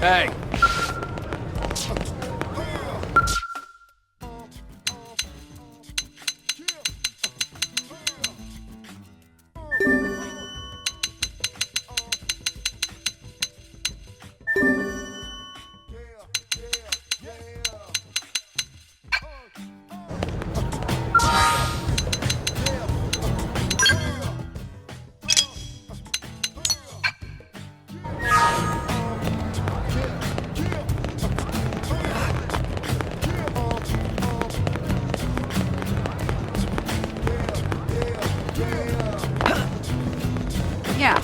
Hey. Yeah.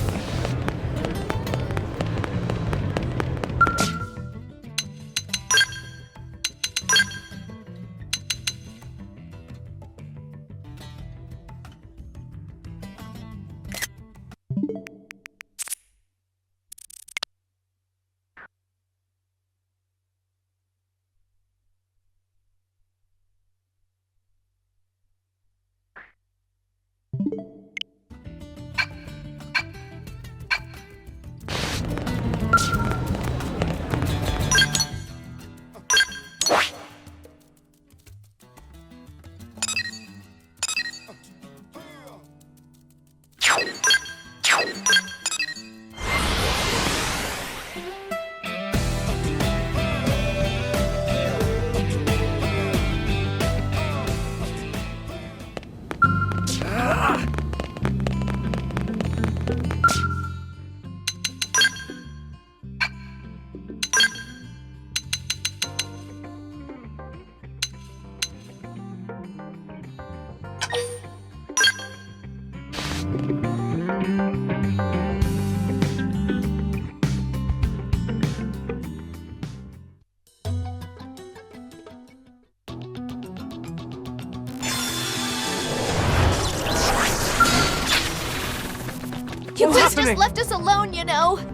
You just left us alone, you know. Now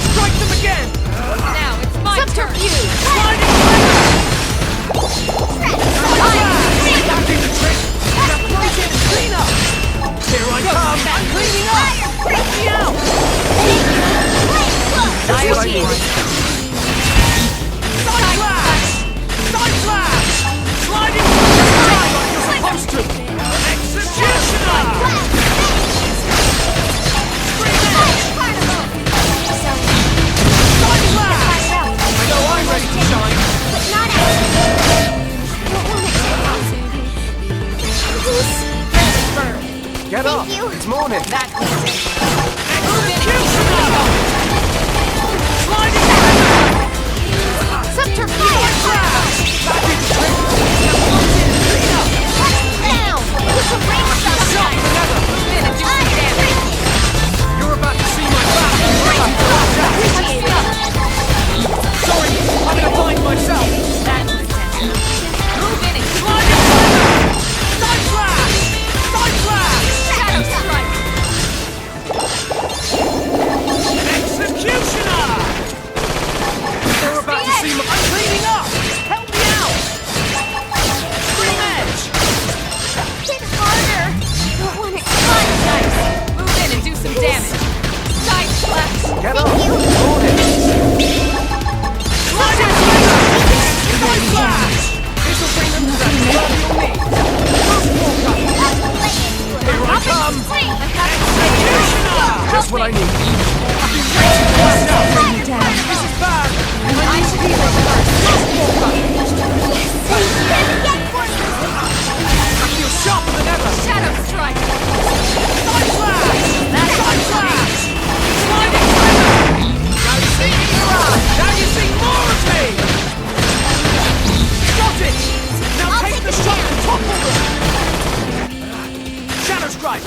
strike them again! Now it's my turn. Here I come! I'm cleaning up! Help me out! That's what I need. Side flash! Side flash! Sliding like you're supposed to! Executioner! Side flash! I know I'm ready to shine! But not Get up! you. It's morning! That means it. Executioner! Sliding Subterfuge! That did the trick! Clean up! Down! You can raise Sharp than ever! You're about to see my back! Sorry, I'm gonna find myself! That's intention. Move in and Sliding fire! Side flash! Side flash! shadow strike! Executioner! They're about to see my... I'm cleaning up! Help me out! Scream edge! Hit harder! Don't want it cut! Nice! Move in and do some damage! Side flash! Get up! Morning! Sliding Side flash! This'll bring them to that level you'll need! First walk up! Here I come! Executioner! Just what I need! I've been waiting for myself! This is bad! I should be the first! First walk up! Get for you! I feel sharper than ever! Shadow strike! Side flash! Side flash! Sliding fire! Now you see me! Now you see more of me! Got it! Now I'll take take the a shot chance. and topple them! Shadow strike!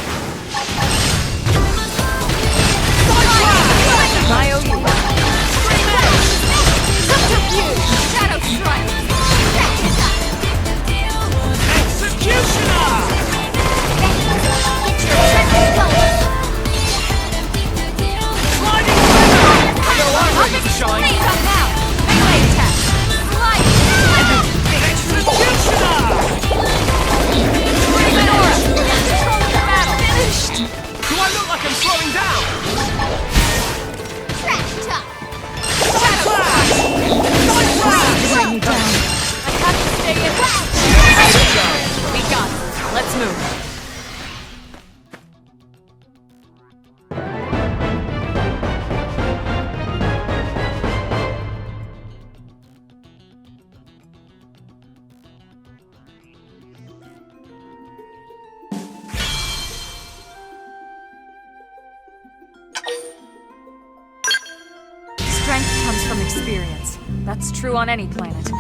from experience. That's true on any planet.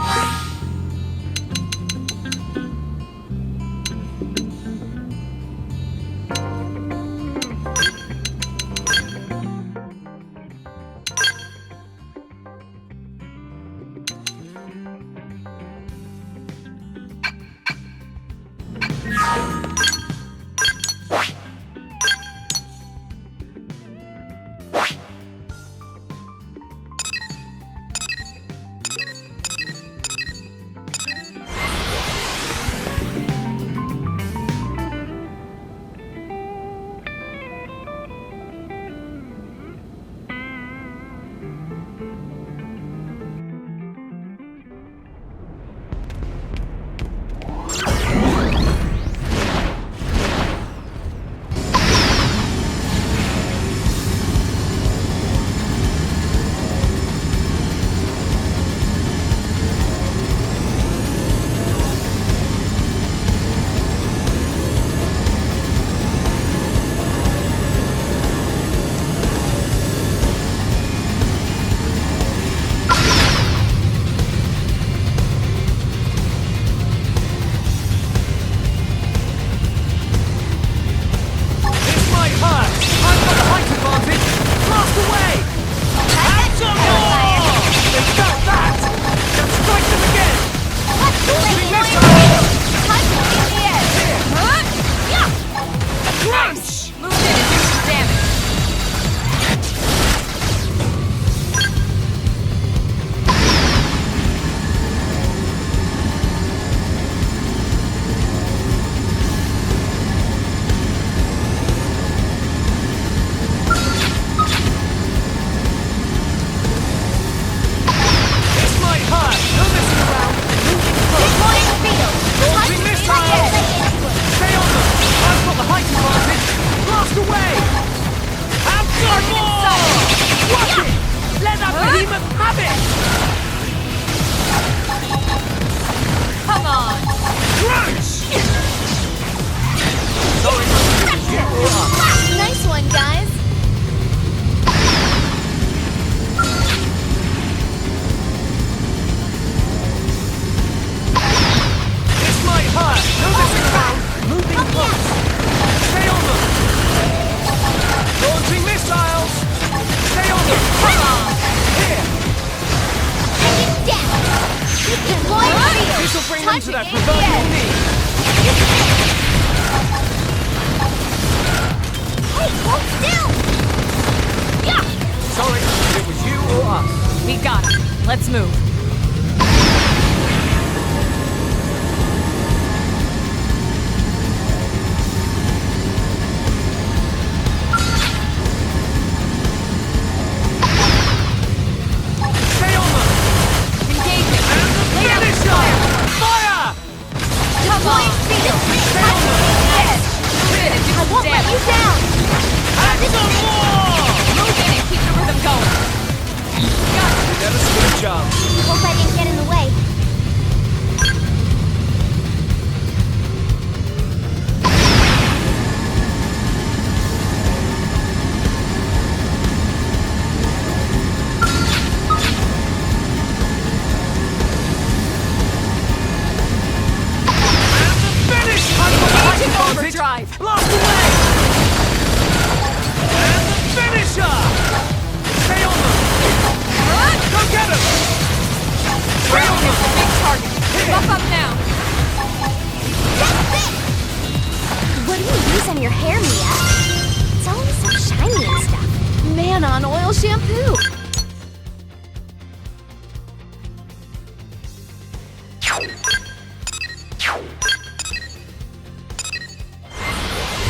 Nice one, guys. This might hurt. No messing around. Moving close. Stay on them. Launching missiles. Stay on them. Come on. Here. Taking down. Deploying field. This will bring them to that Touching in the proverbial air. knee. Hey, hold still. Yeah. Sorry, it was you or us. We got him. Let's move. Stay on them. Engaging. And the finisher. Fire. Come on. Field. Stay on them. Move in and do I some won't let you damage. down. And some more. Move in and keep the rhythm going. Got it. Never stood a chance. Hope I didn't get in the way. Finish. Engaging overdrive. Blast away. And the finisher. Stay on them. Go get him. Stay on them. Big target. Buff up now. That's it. What do you use on your hair, Mia? It's always so shiny and stuff. Man on oil shampoo.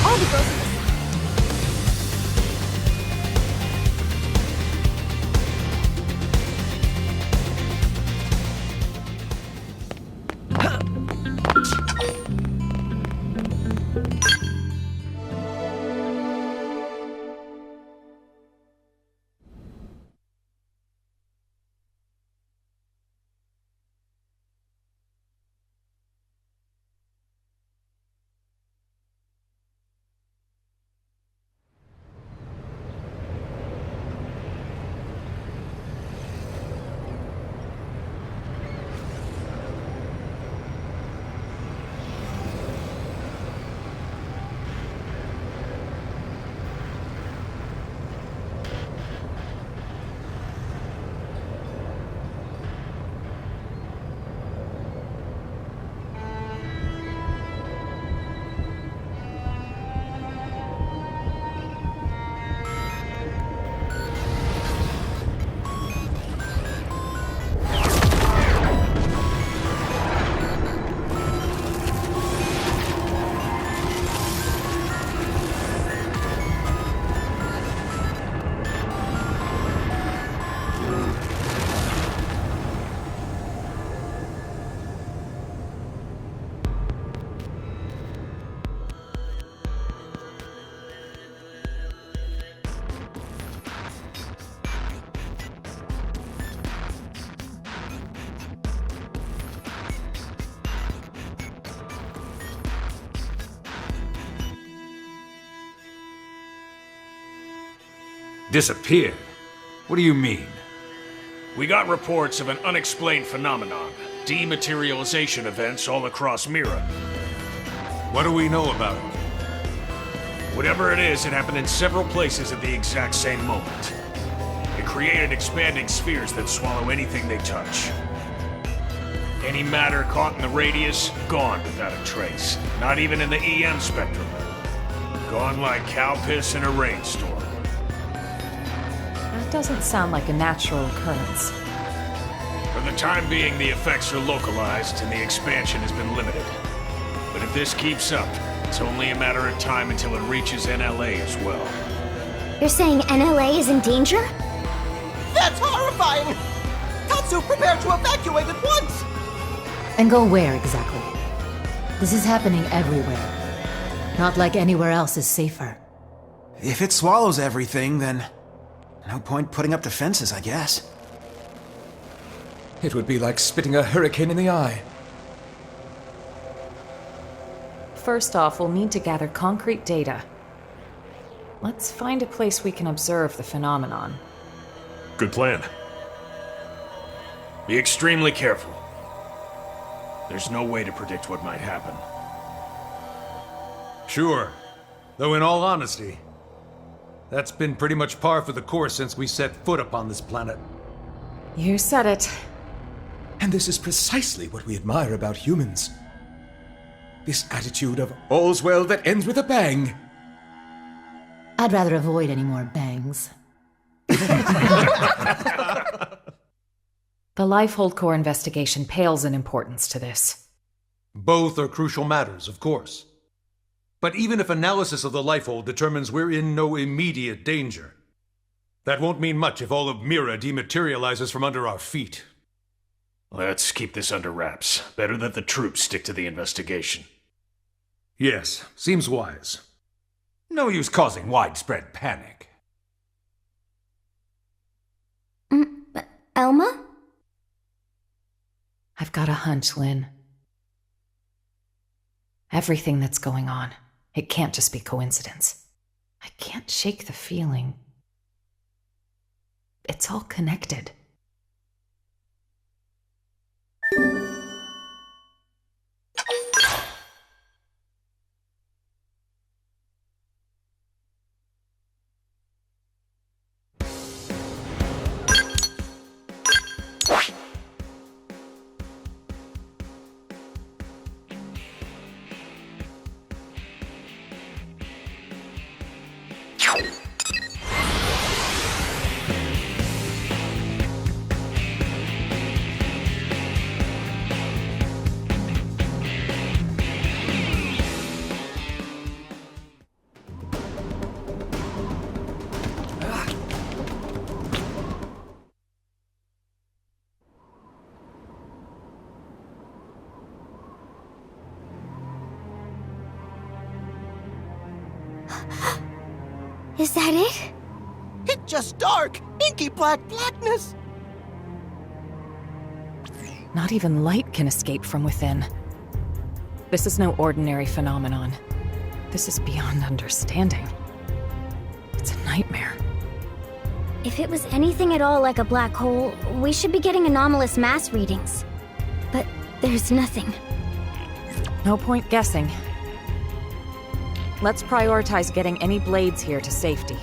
All the girls in the Disappeared? What do you mean? We got reports of an unexplained phenomenon. Dematerialization events all across Mira. What do we know about it? Whatever it is, it happened in several places at the exact same moment. It created expanding spheres that swallow anything they touch. Any matter caught in the radius, gone without a trace. Not even in the EM spectrum. Gone like cow piss in a rainstorm. That doesn't sound like a natural occurrence. For the time being, the effects are localized and the expansion has been limited. But if this keeps up, it's only a matter of time until it reaches NLA as well. You're saying NLA is in danger? That's horrifying! Tatsu, prepare to evacuate at once! And go where exactly? This is happening everywhere. Not like anywhere else is safer. If it swallows everything, then no point putting up defenses, I guess. It would be like spitting a hurricane in the eye. First off, we'll need to gather concrete data. Let's find a place we can observe the phenomenon. Good plan. Be extremely careful. There's no way to predict what might happen. Sure. Though in all honesty, that's been pretty much par for the course since we set foot upon this planet. You said it. And this is precisely what we admire about humans. This attitude of all's well that ends with a bang. I'd rather avoid any more bangs. The Lifehold Core investigation pales in importance to this. Both are crucial matters, of course. But even if analysis of the Lifehold determines we're in no immediate danger, that won't mean much if all of Mira dematerializes from under our feet. Let's keep this under wraps. Better that the troops stick to the investigation. Yes, seems wise. No use causing widespread panic. Elma? I've got a hunch, Lynn. Everything that's going on, it can't just be coincidence. I can't shake the feeling. It's all connected. Is that it? It's just dark! Inky blackness! Not even light can escape from within. This is no ordinary phenomenon. This is beyond understanding. It's a nightmare. If it was anything at all like a black hole, we should be getting anomalous mass readings. But there's nothing. No point guessing. Let's prioritize getting any blades here to safety.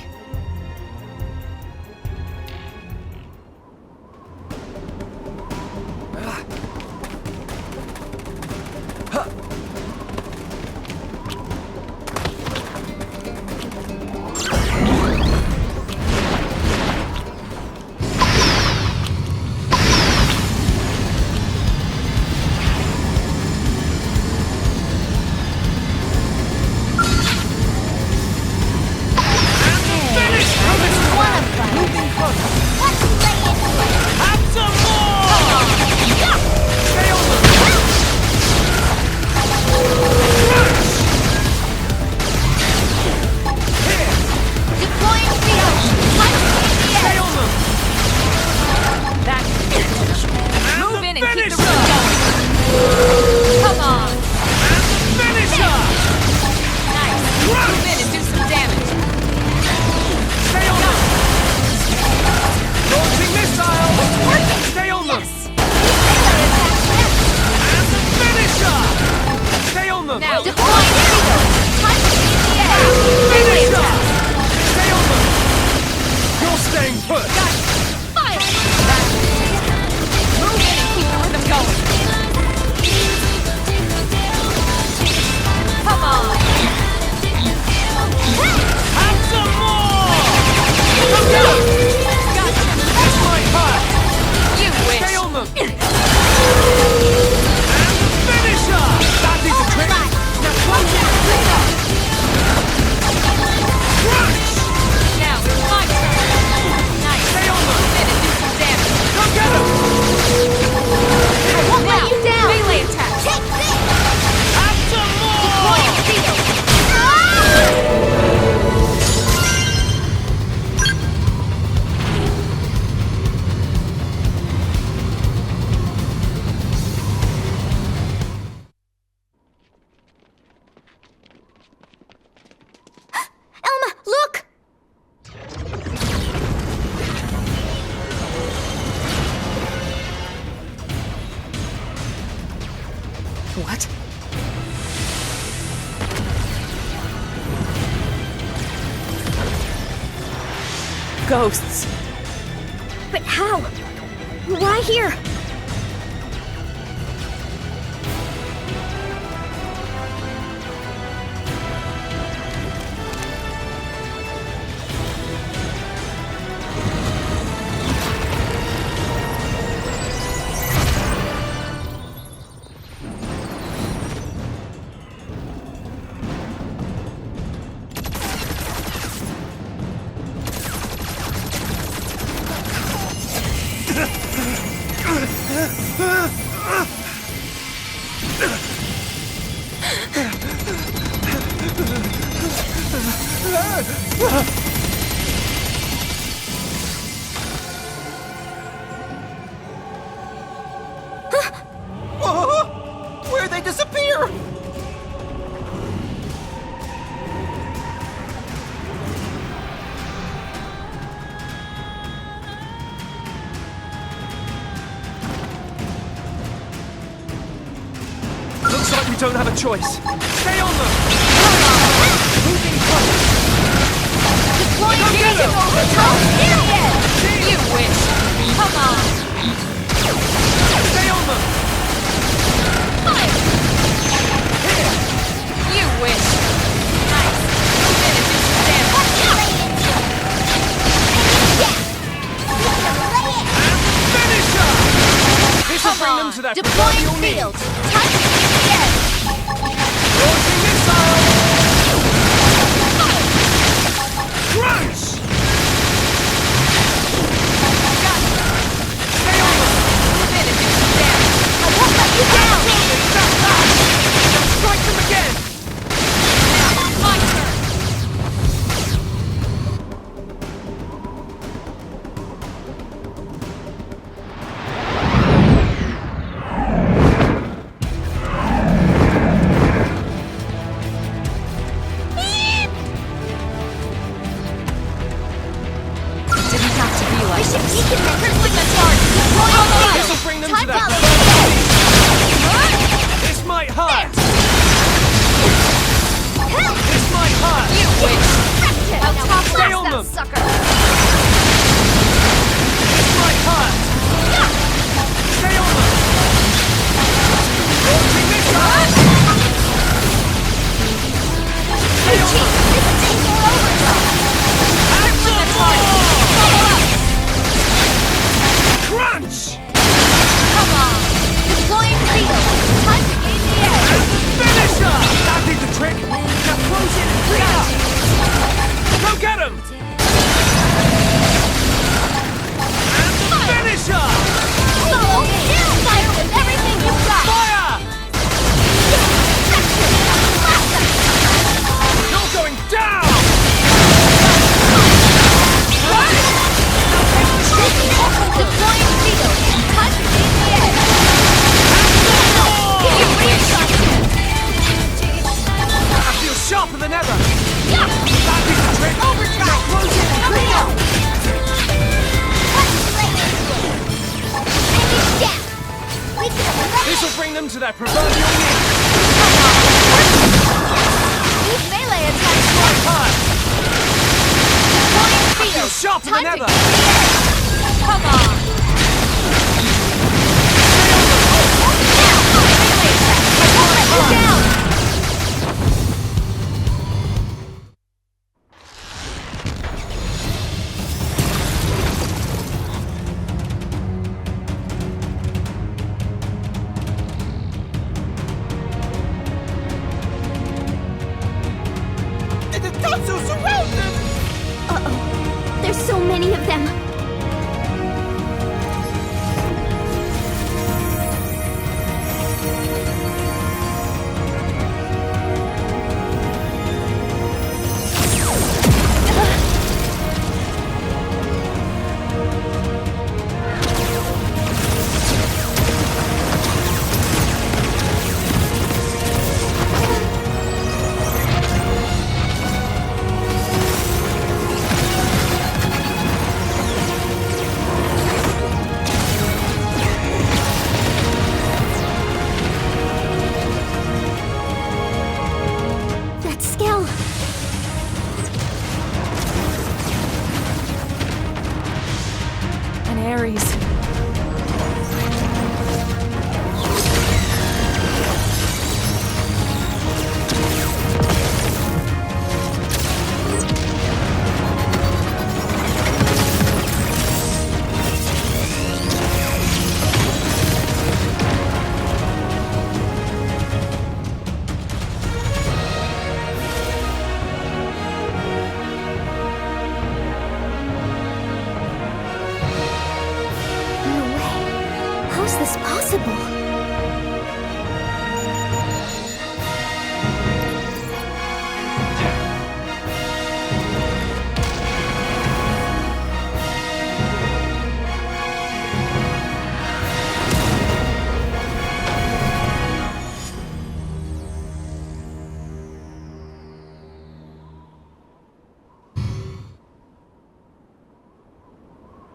What? Ghosts. But how? Why here? Where'd they disappear? Looks like we don't have a choice. Stay on them! Moving close! Deploying musical control period! You wish! Come on! Stay on them! Fire! Here! You wish! Nice! Move in and do some damage! Finish her! This will Come bring on! them to that Deploying proverbial knee. field! Touch the edge! Launching missile! Crunch! Stay on them! Move in and do some damage! I won't let you down! Strike them again! Now, my turn! Didn't have to be like We should this. weaken the crystal charge! Deploying field! This will bring them to Time that out! This might hurt! Help! This might hurt! You wish! Now Stay on blast them. that sucker! This might hurt! Stay on them! Launching missile! Hey, Chief! This is taking overdrive! Action! Follow up! Crunch! Come on! Deploying field! Time to gain the edge! Finish her! That did the trick! Now close in and clean up! Go get him! And the finisher! Follow me! Fire with everything you've got! Fire! You're going down! Deploying field! Time to gain the edge! You wish! I feel sharper than ever! Yeah! That did the trick! Overdrive! Now close in and clean up! This will bring them to that proverbial knee! These melee attacks Strike hard! deploying I feel field! sharper than Time to ever! gain the edge! Come on! Now! Melee attack! I won't let you down! Tatsu, surround them! Uh-oh. There's so many of them.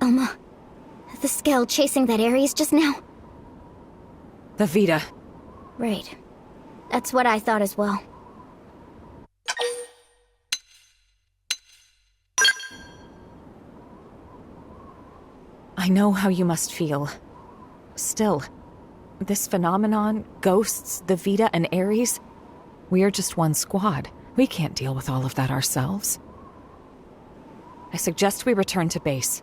Elma, the Skell chasing that Ares just now? The Vita. Right. That's what I thought as well. I know how you must feel. Still, this phenomenon, ghosts, the Vita, and Ares, we're just one squad. We can't deal with all of that ourselves. I suggest we return to base.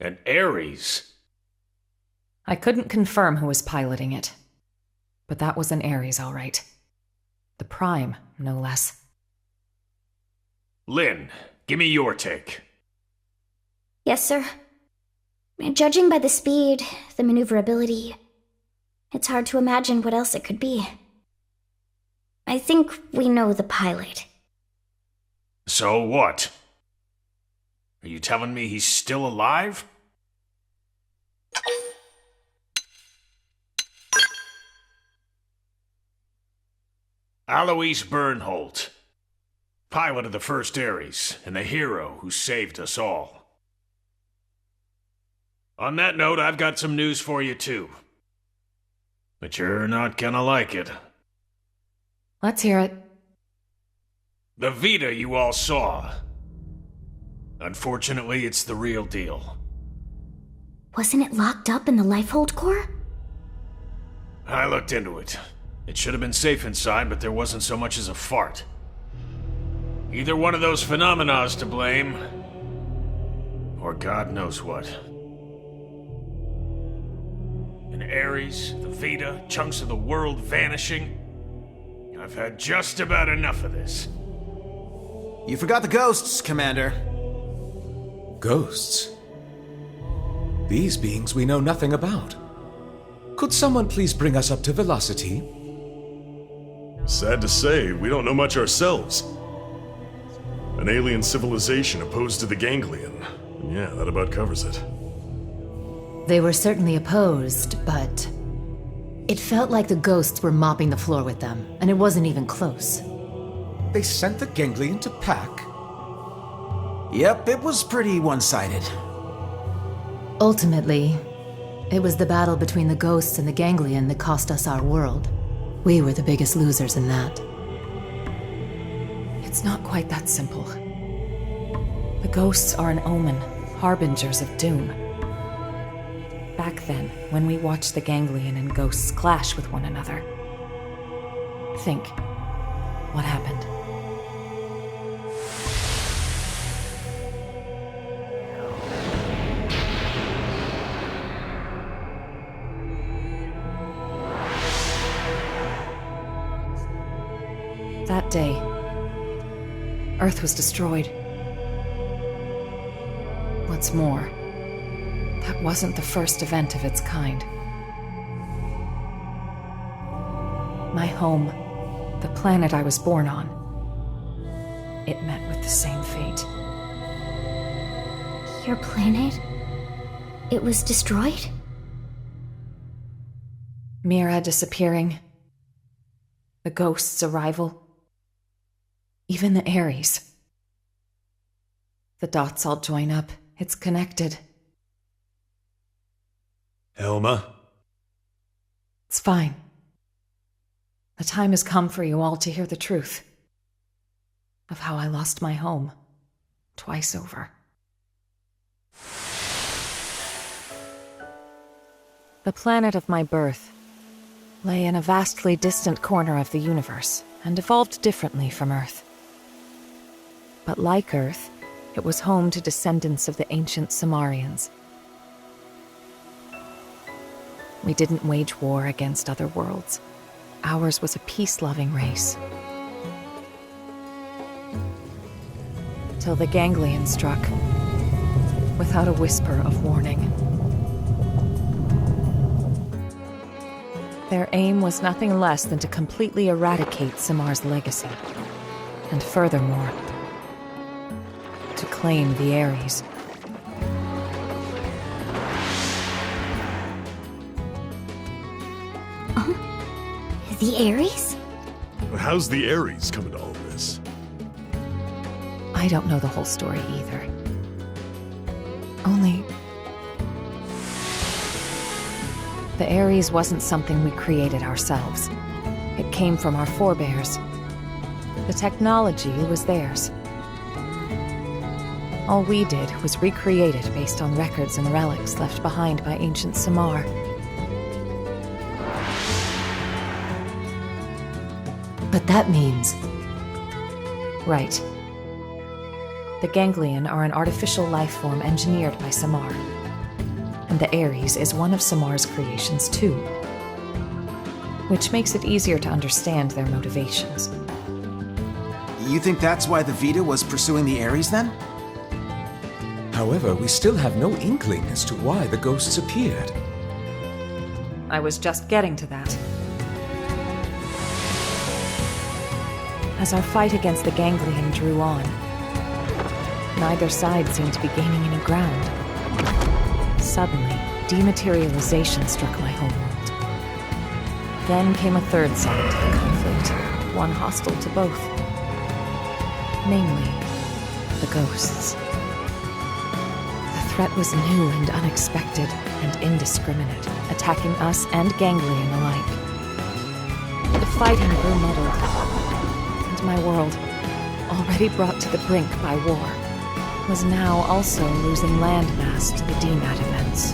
An Ares? I couldn't confirm who was piloting it, but that was an Ares, all right. The Prime, no less. Lynn, give me your take. Yes, sir. Judging by the speed, the maneuverability, it's hard to imagine what else it could be. I think we know the pilot. So what? Are you telling me he's still alive? Alois Bernholt, pilot of the first Ares, and the hero who saved us all. On that note, I've got some news for you too. But you're not gonna like it. Let's hear it. The Vita you all saw. Unfortunately, it's the real deal. Wasn't it locked up in the Lifehold core? I looked into it. It should have been safe inside, but there wasn't so much as a fart. Either one of those phenomena's to blame, or God knows what. An Ares, the Vita, chunks of the world vanishing. I've had just about enough of this. You forgot the ghosts, Commander. Ghosts? These beings we know nothing about. Could someone please bring us up to velocity? Sad to say, we don't know much ourselves. An alien civilization opposed to the Ganglion. And yeah, that about covers it. They were certainly opposed, but it felt like the ghosts were mopping the floor with them, and it wasn't even close. They sent the Ganglion to pack? Yep, it was pretty one-sided. Ultimately, it was the battle between the ghosts and the Ganglion that cost us our world. We were the biggest losers in that. It's not quite that simple. The ghosts are an omen, harbingers of doom. Back then, when we watched the Ganglion and ghosts clash with one another. Think, what happened? That day, Earth was destroyed. What's more, that wasn't the first event of its kind. My home, the planet I was born on, it met with the same fate. Your planet? It was destroyed? Mira disappearing. The ghost's arrival. Even the Ares. The dots all join up. It's connected. Elma? It's fine. The time has come for you all to hear the truth. Of how I lost my home. Twice over. The planet of my birth lay in a vastly distant corner of the universe and evolved differently from Earth. But like Earth, it was home to descendants of the ancient Cimmerians. We didn't wage war against other worlds. Ours was a peace-loving race. Till the Ganglion struck, without a whisper of warning. Their aim was nothing less than to completely eradicate Simmar's legacy. And furthermore, to claim the Ares. The Ares? How's the Ares come into all this? I don't know the whole story either. Only... the Ares wasn't something we created ourselves. It came from our forebears. The technology was theirs. All we did was recreate it based on records and relics left behind by ancient Cimmar. But that means... Right. The Ganglion are an artificial life form engineered by Cimmar. And the Ares is one of Simmar's creations too. Which makes it easier to understand their motivations. You think that's why the Vita was pursuing the Ares then? However, we still have no inkling as to why the ghosts appeared. I was just getting to that. As our fight against the Ganglion drew on, neither side seemed to be gaining any ground. Suddenly, dematerialization struck my homeworld. Then came a third side to the conflict, one hostile to both. Namely, the ghosts. The threat was new and unexpected, and indiscriminate, attacking us and Ganglion alike. The fighting grew muddled. My world, already brought to the brink by war, was now also losing landmass to the DMAT events.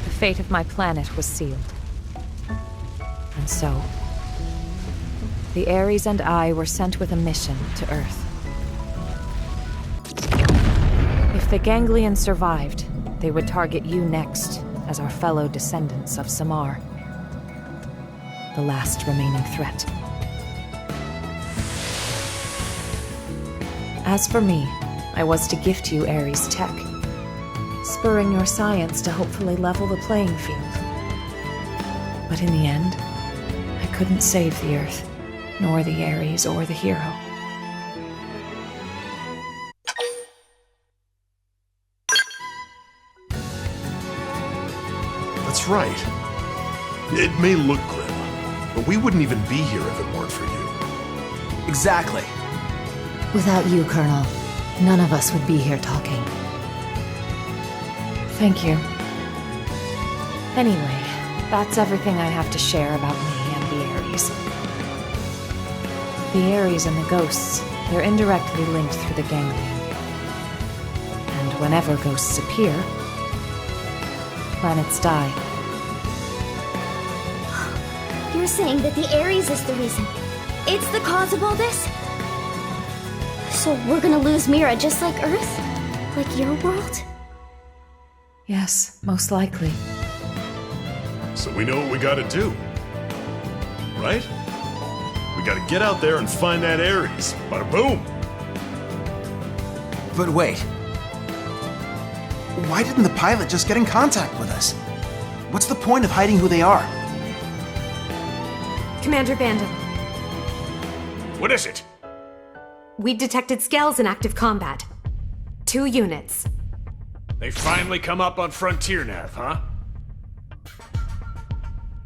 The fate of my planet was sealed. And so, the Ares and I were sent with a mission to Earth. If the Ganglion survived, they would target you next as our fellow descendants of Cimmar. The last remaining threat. As for me, I was to gift you Ares tech, spurring your science to hopefully level the playing field. But in the end, I couldn't save the Earth, nor the Ares or the hero. That's right. It may look grim, but we wouldn't even be here if it weren't for you. Exactly. Without you, Colonel, none of us would be here talking. Thank you. Anyway, that's everything I have to share about me and the Ares. The Ares and the ghosts, they're indirectly linked through the Ganglion. And whenever ghosts appear, planets die. You're saying that the Ares is the reason. It's the cause of all this? So we're gonna lose Mira just like Earth? Like your world? Yes, most likely. So we know what we gotta do. Right? We gotta get out there and find that Ares. Bada boom! But wait. Why didn't the pilot just get in contact with us? What's the point of hiding who they are? Commander Bandon, What is it? we detected Scales in active combat. 2 units. They finally come up on Frontier Nav, huh?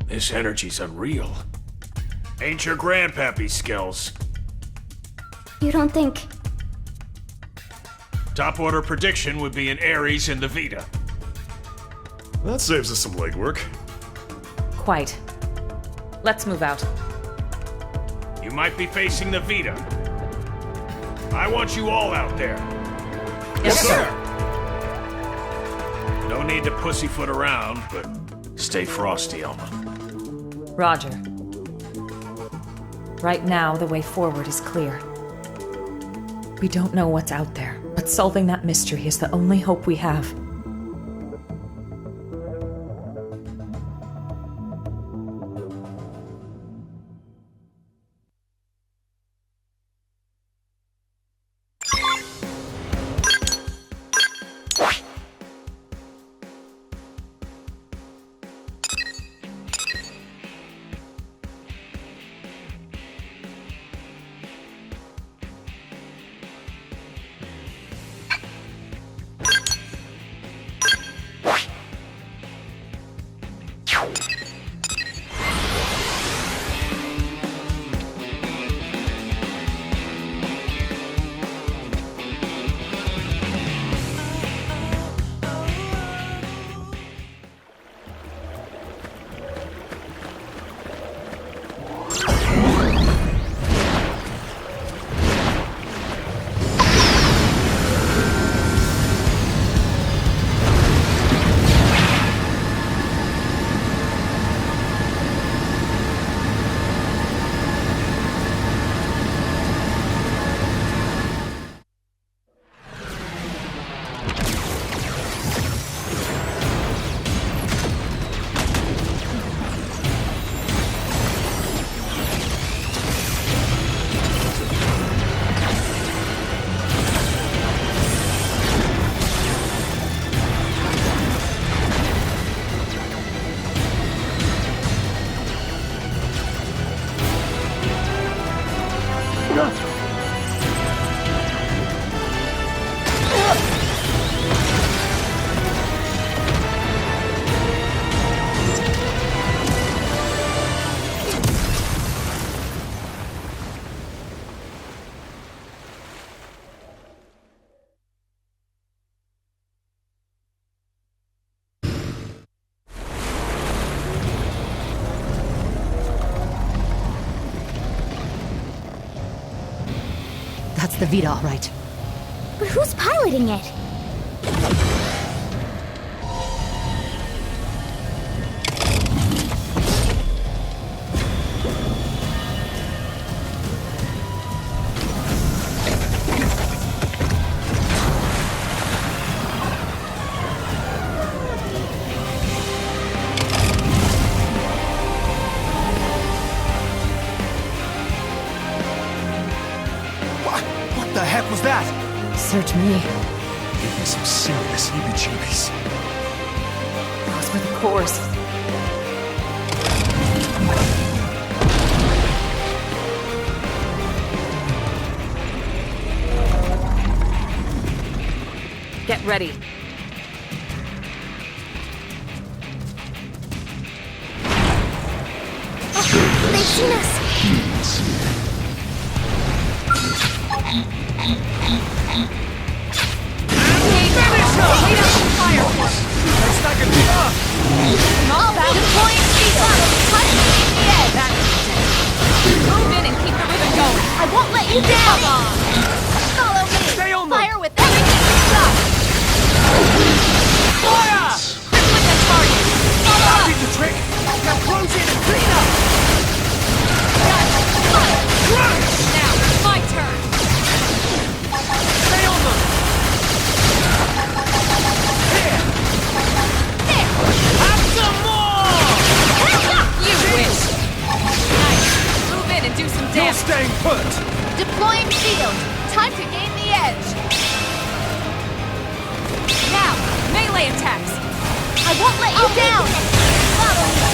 This energy's unreal. Ain't your grandpappy skills. You don't think... Top order prediction would be an Ares in the Vita. That saves us some legwork. Quite. Let's move out. You might be facing the Vita. I want you all out there. Yes, sir. No need to pussyfoot around, but stay frosty, Alma. Roger. Right now, the way forward is clear. We don't know what's out there, but solving that mystery is the only hope we have. That's the Vita, all right. But who's piloting it? What the heck was that? Search me. Give me some serious heebie-jeebies. Those were the cores. Get ready. They've seen us! Move in and keep the rhythm going. I won't let you down! Follow me! Stay on them! Fire with everything we've got! Fire! Crippling the target. That did the trick! Now close in and clean up! Now, it's my turn. Stay on them! Here! Have some more! You wish. Nice. Move in and do some You're damage. staying put! Deploying shield! Time to gain the edge! Now, melee attacks. I won't let you down! Follow me!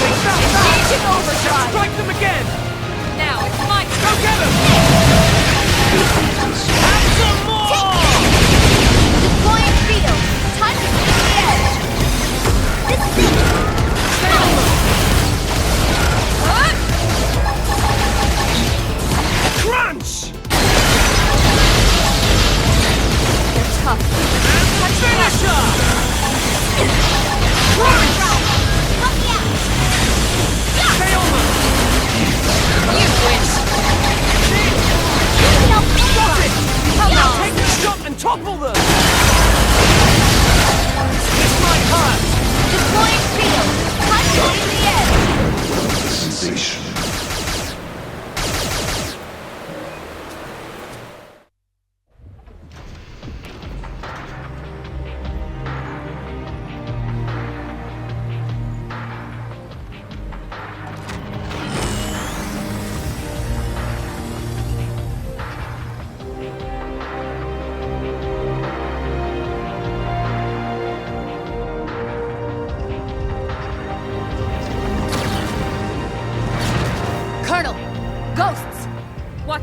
Engaging overdrive. Strike them again! Now, it's my Go turn. get them! Have some more! Deploying shield! Time to gain the edge! This is it!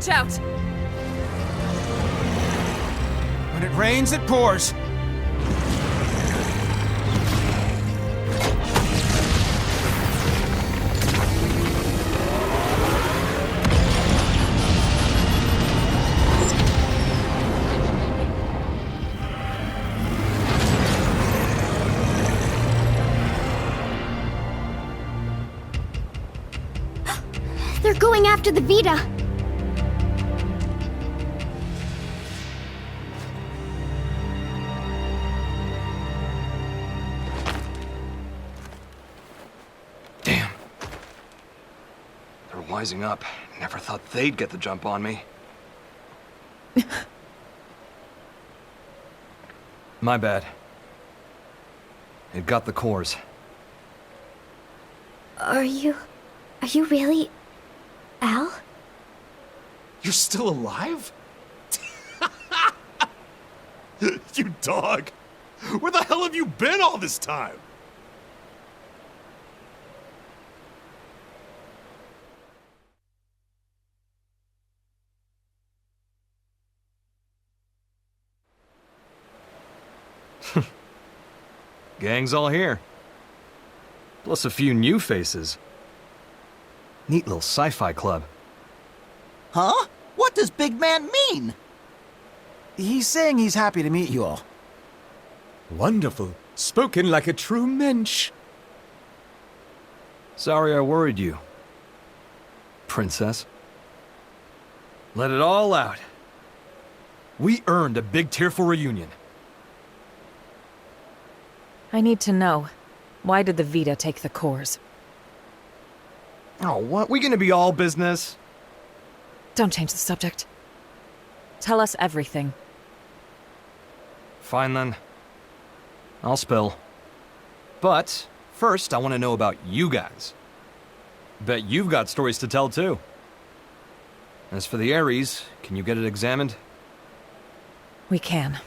Watch out! When it rains, it pours. They're going after the Vita. Damn. They're wising up. Never thought they'd get the jump on me. My bad. It got the cores. Are you really... Al? You're still alive? You dog! Where the hell have you been all this time? Gang's all here. Plus a few new faces. Neat little sci-fi club. Huh? What does big man mean? He's saying he's happy to meet you all. Wonderful. Spoken like a true mensch. Sorry I worried you, princess. Let it all out. We earned a big tearful reunion. I need to know. Why did the Vita take the cores? Oh, what? We gonna be all business? Don't change the subject. Tell us everything. Fine then. I'll spill. But first, I want to know about you guys. Bet you've got stories to tell too. As for the Ares, can you get it examined? We can.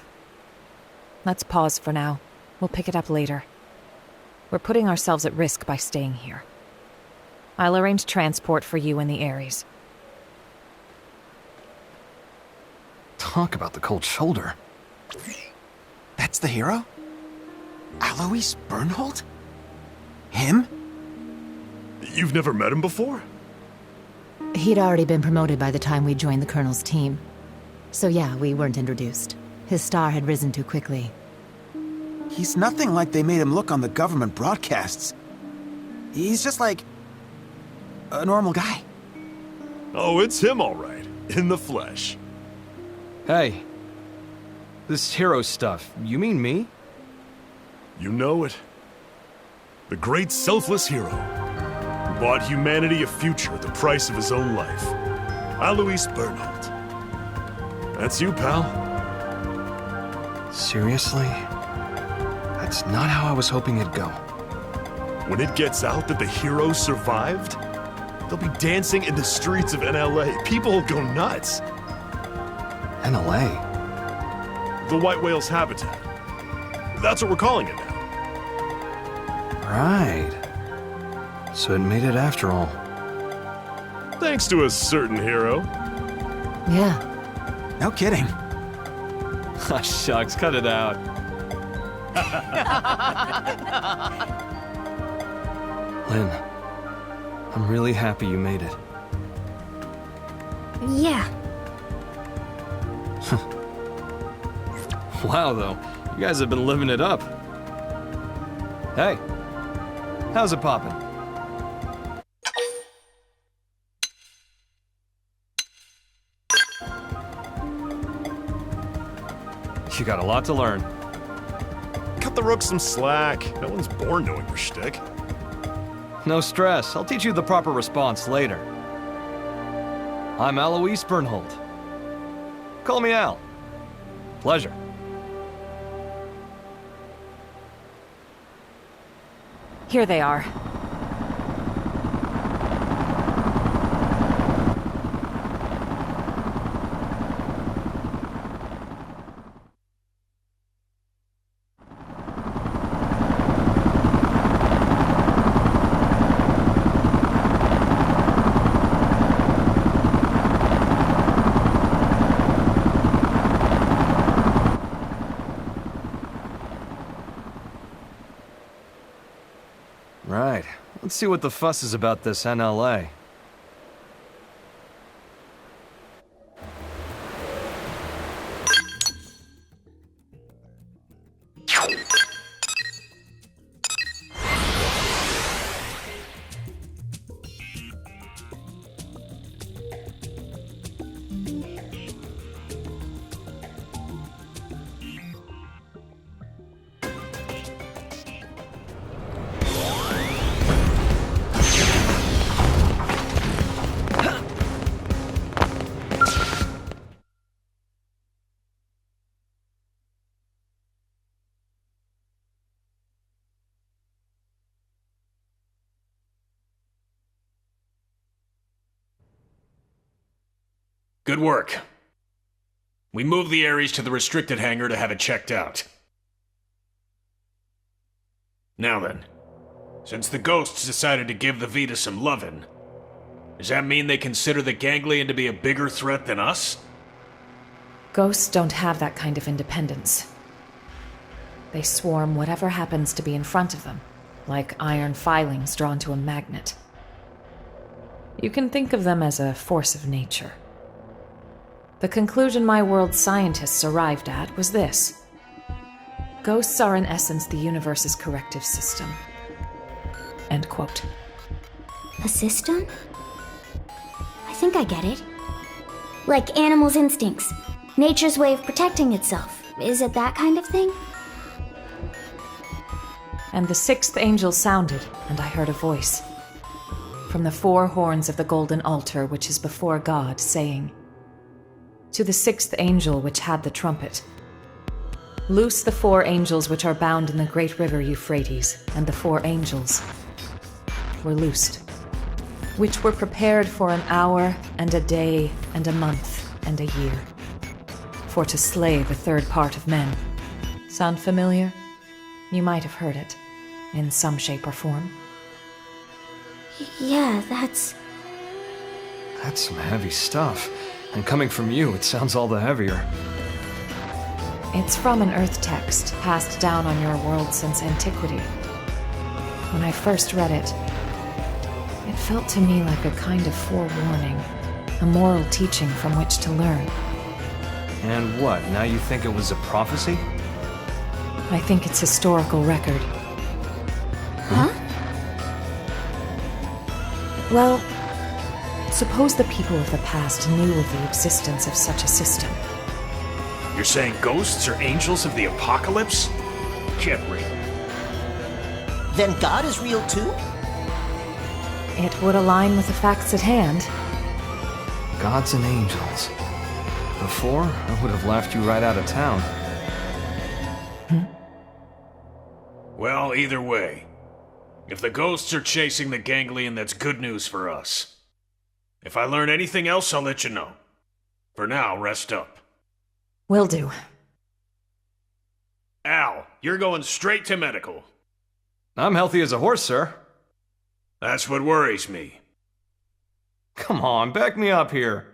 Let's pause for now. We'll pick it up later. We're putting ourselves at risk by staying here. I'll arrange transport for you and the Ares. Talk about the cold shoulder. That's the hero? Alois Bernholt? Him? You've never met him before? He'd already been promoted by the time we joined the Colonel's team. So yeah, we weren't introduced. His star had risen too quickly. He's nothing like they made him look on the government broadcasts. He's just like... a normal guy. Oh, it's him all right. In the flesh. Hey. This hero stuff, you mean me? You know it. The great selfless hero who bought humanity a future at the price of his own life. Alois Bernholt. That's you, pal. Seriously? That's not how I was hoping it'd go. When it gets out that the hero survived, they'll be dancing in the streets of NLA. People will go nuts. NLA? The White Whale's habitat. That's what we're calling it now. Right. So it made it after all. Thanks to a certain hero. Yeah. No kidding. Ah, shucks, cut it out. Lynn, I'm really happy you made it. Yeah. Wow, though. You guys have been living it up. Hey, how's it poppin'? You got a lot to learn. Cut the rooks some slack. No one's born knowing your shtick. No stress. I'll teach you the proper response later. I'm Alois Bernholt. Call me Al. Pleasure. Here they are. Alright, let's see what the fuss is about this NLA. Good work. We moved the Ares to the restricted hangar to have it checked out. Now then, since the ghosts decided to give the Vita some lovin', does that mean they consider the ganglion to be a bigger threat than us? Ghosts don't have that kind of independence. They swarm whatever happens to be in front of them, like iron filings drawn to a magnet. You can think of them as a force of nature. The conclusion my world's scientists arrived at was this. Ghosts are in essence the universe's corrective system. End quote. A system? I think I get it. Like animals' instincts. Nature's way of protecting itself. Is it that kind of thing? And the sixth angel sounded, and I heard a voice. From the four horns of the golden altar which is before God, saying, to the sixth angel which had the trumpet, loose the four angels which are bound in the great river Euphrates, and the four angels were loosed, which were prepared for an hour, and a day, and a month, and a year, for to slay the third part of men. Sound familiar? You might have heard it, in some shape or form. Yeah, that's some heavy stuff. And coming from you, it sounds all the heavier. It's from an Earth text passed down on your world since antiquity. When I first read it, it felt to me like a kind of forewarning, a moral teaching from which to learn. And what, now you think it was a prophecy? I think it's historical record. Huh? Well, suppose the people of the past knew of the existence of such a system. You're saying ghosts are angels of the apocalypse? Get real. Then God is real too? It would align with the facts at hand. Gods and angels. Before, I would have laughed you right out of town. Well, either way. If the ghosts are chasing the ganglion, that's good news for us. If I learn anything else, I'll let you know. For now, rest up. Will do. Al, you're going straight to medical. I'm healthy as a horse, sir. That's what worries me. Come on, back me up here.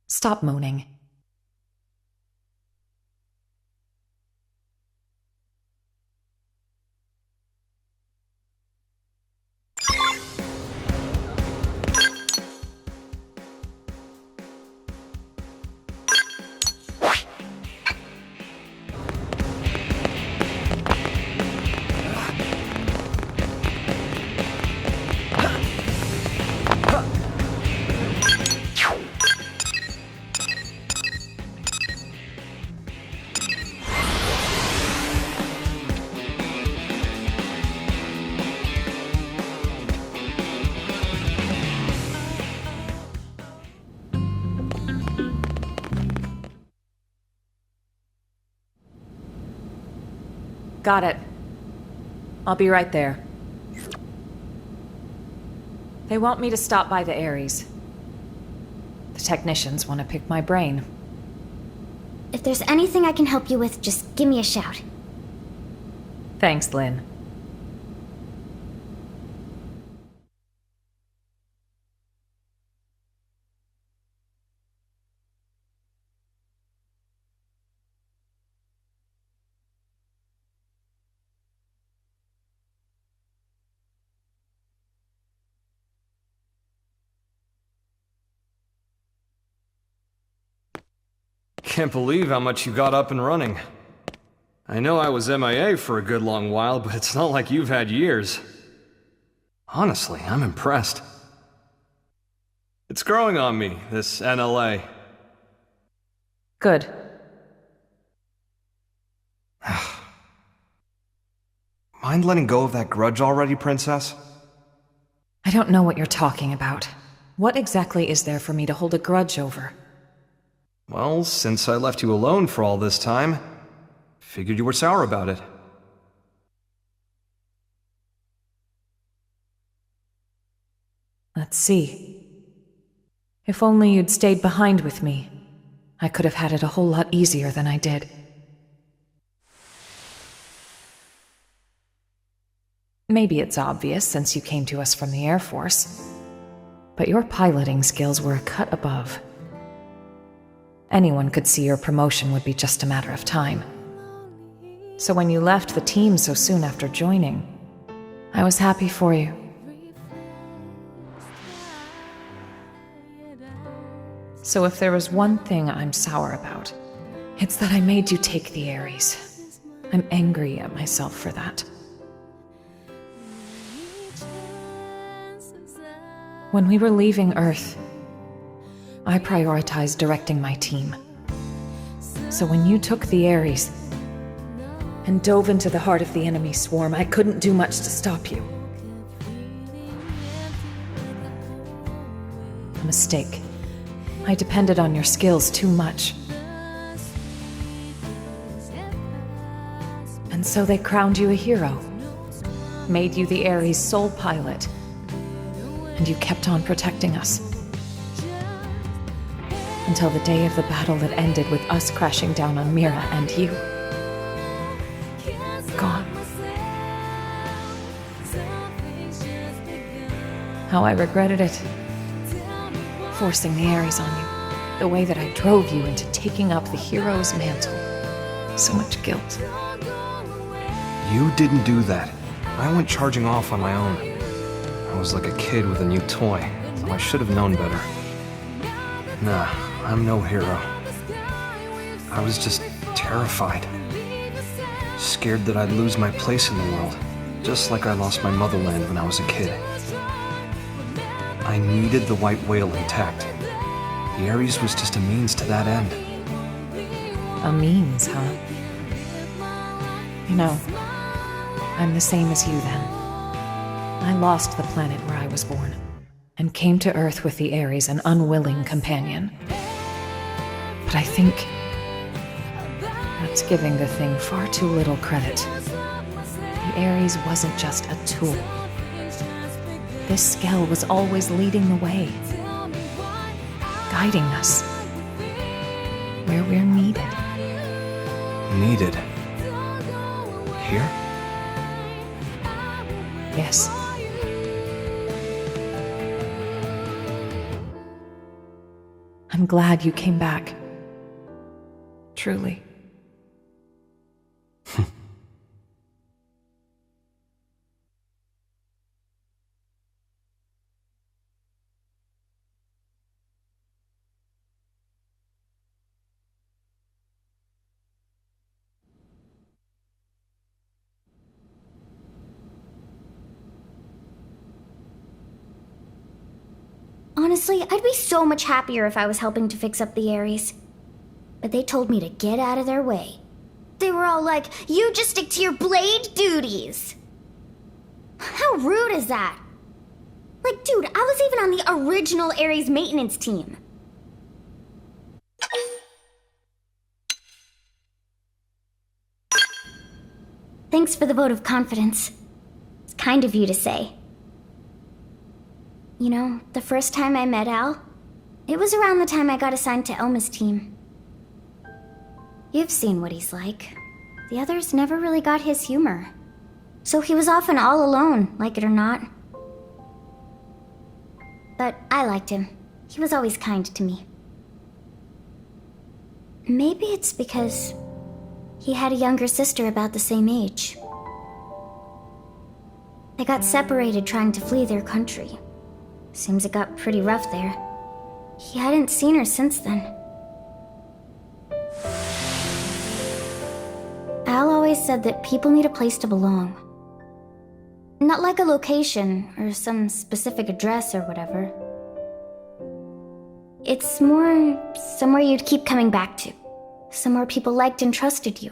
Stop moaning. Got it. I'll be right there. They want me to stop by the Ares. The technicians want to pick my brain. If there's anything I can help you with, just give me a shout. Thanks, Lynn. can't believe how much you got up and running. I know I was MIA for a good long while, but it's not like you've had years. Honestly, I'm impressed. It's growing on me, this NLA. Good. Mind letting go of that grudge already, Princess? I don't know what you're talking about. What exactly is there for me to hold a grudge over? Well, since I left you alone for all this time, figured you were sour about it. Let's see. If only you'd stayed behind with me, I could have had it a whole lot easier than I did. Maybe it's obvious since you came to us from the Air Force, but your piloting skills were a cut above. Anyone could see your promotion would be just a matter of time. So when you left the team so soon after joining, I was happy for you. So if there was one thing I'm sour about, it's that I made you take the Ares. I'm angry at myself for that. When we were leaving Earth, I prioritized directing my team. So when you took the Ares and dove into the heart of the enemy swarm, I couldn't do much to stop you. A mistake. I depended on your skills too much. And so they crowned you a hero, made you the Ares' sole pilot, and you kept on protecting us. Until the day of the battle that ended with us crashing down on Mira and you. Gone. How I regretted it. Forcing the Ares on you, the way that I drove you into taking up the hero's mantle. So much guilt. You didn't do that. I went charging off on my own. I was like a kid with a new toy, so I should have known better. Nah, I'm no hero. I was just terrified. Scared that I'd lose my place in the world, just like I lost my motherland when I was a kid. I needed the white whale intact. The Ares was just a means to that end. A means, huh? You know, I'm the same as you then. I lost the planet where I was born, and came to Earth with the Ares, an unwilling companion. But I think that's giving the thing far too little credit. The Ares wasn't just a tool. This Skell was always leading the way, guiding us where we're needed. Needed? Here? Yes. I'm glad you came back. Truly. Honestly, I'd be so much happier if I was helping to fix up the Ares. But they told me to get out of their way. They were all like, "You just stick to your blade duties." How rude is that? Like, dude, I was even on the original Ares maintenance team. Thanks for the vote of confidence. It's kind of you to say. You know, the first time I met Al, it was around the time I got assigned to Elma's team. You've seen what he's like. The others never really got his humor. So he was often all alone, like it or not. But I liked him. He was always kind to me. Maybe it's because he had a younger sister about the same age. They got separated trying to flee their country. Seems it got pretty rough there. He hadn't seen her since then. always said that people need a place to belong. Not like a location or some specific address or whatever. It's more somewhere you'd keep coming back to. Somewhere people liked and trusted you.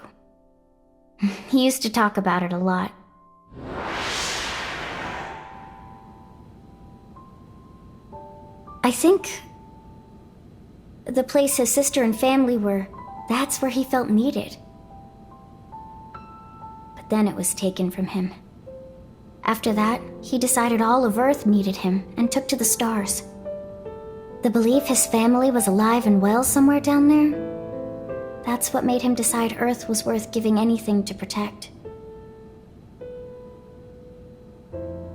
He used to talk about it a lot. I think the place his sister and family were, that's where he felt needed. But then it was taken from him. After that, he decided all of Earth needed him and took to the stars. The belief his family was alive and well somewhere down there, that's what made him decide Earth was worth giving anything to protect.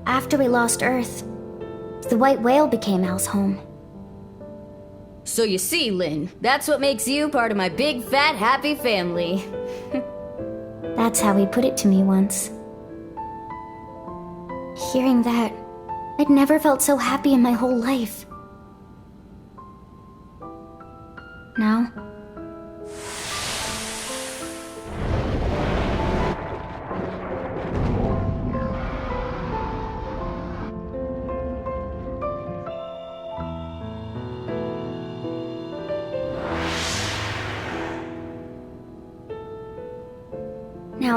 After we lost Earth, the white whale became Al's home. So you see, Lynn, that's what makes you part of my big, fat, happy family. That's how he put it to me once. Hearing that, I'd never felt so happy in my whole life. Now,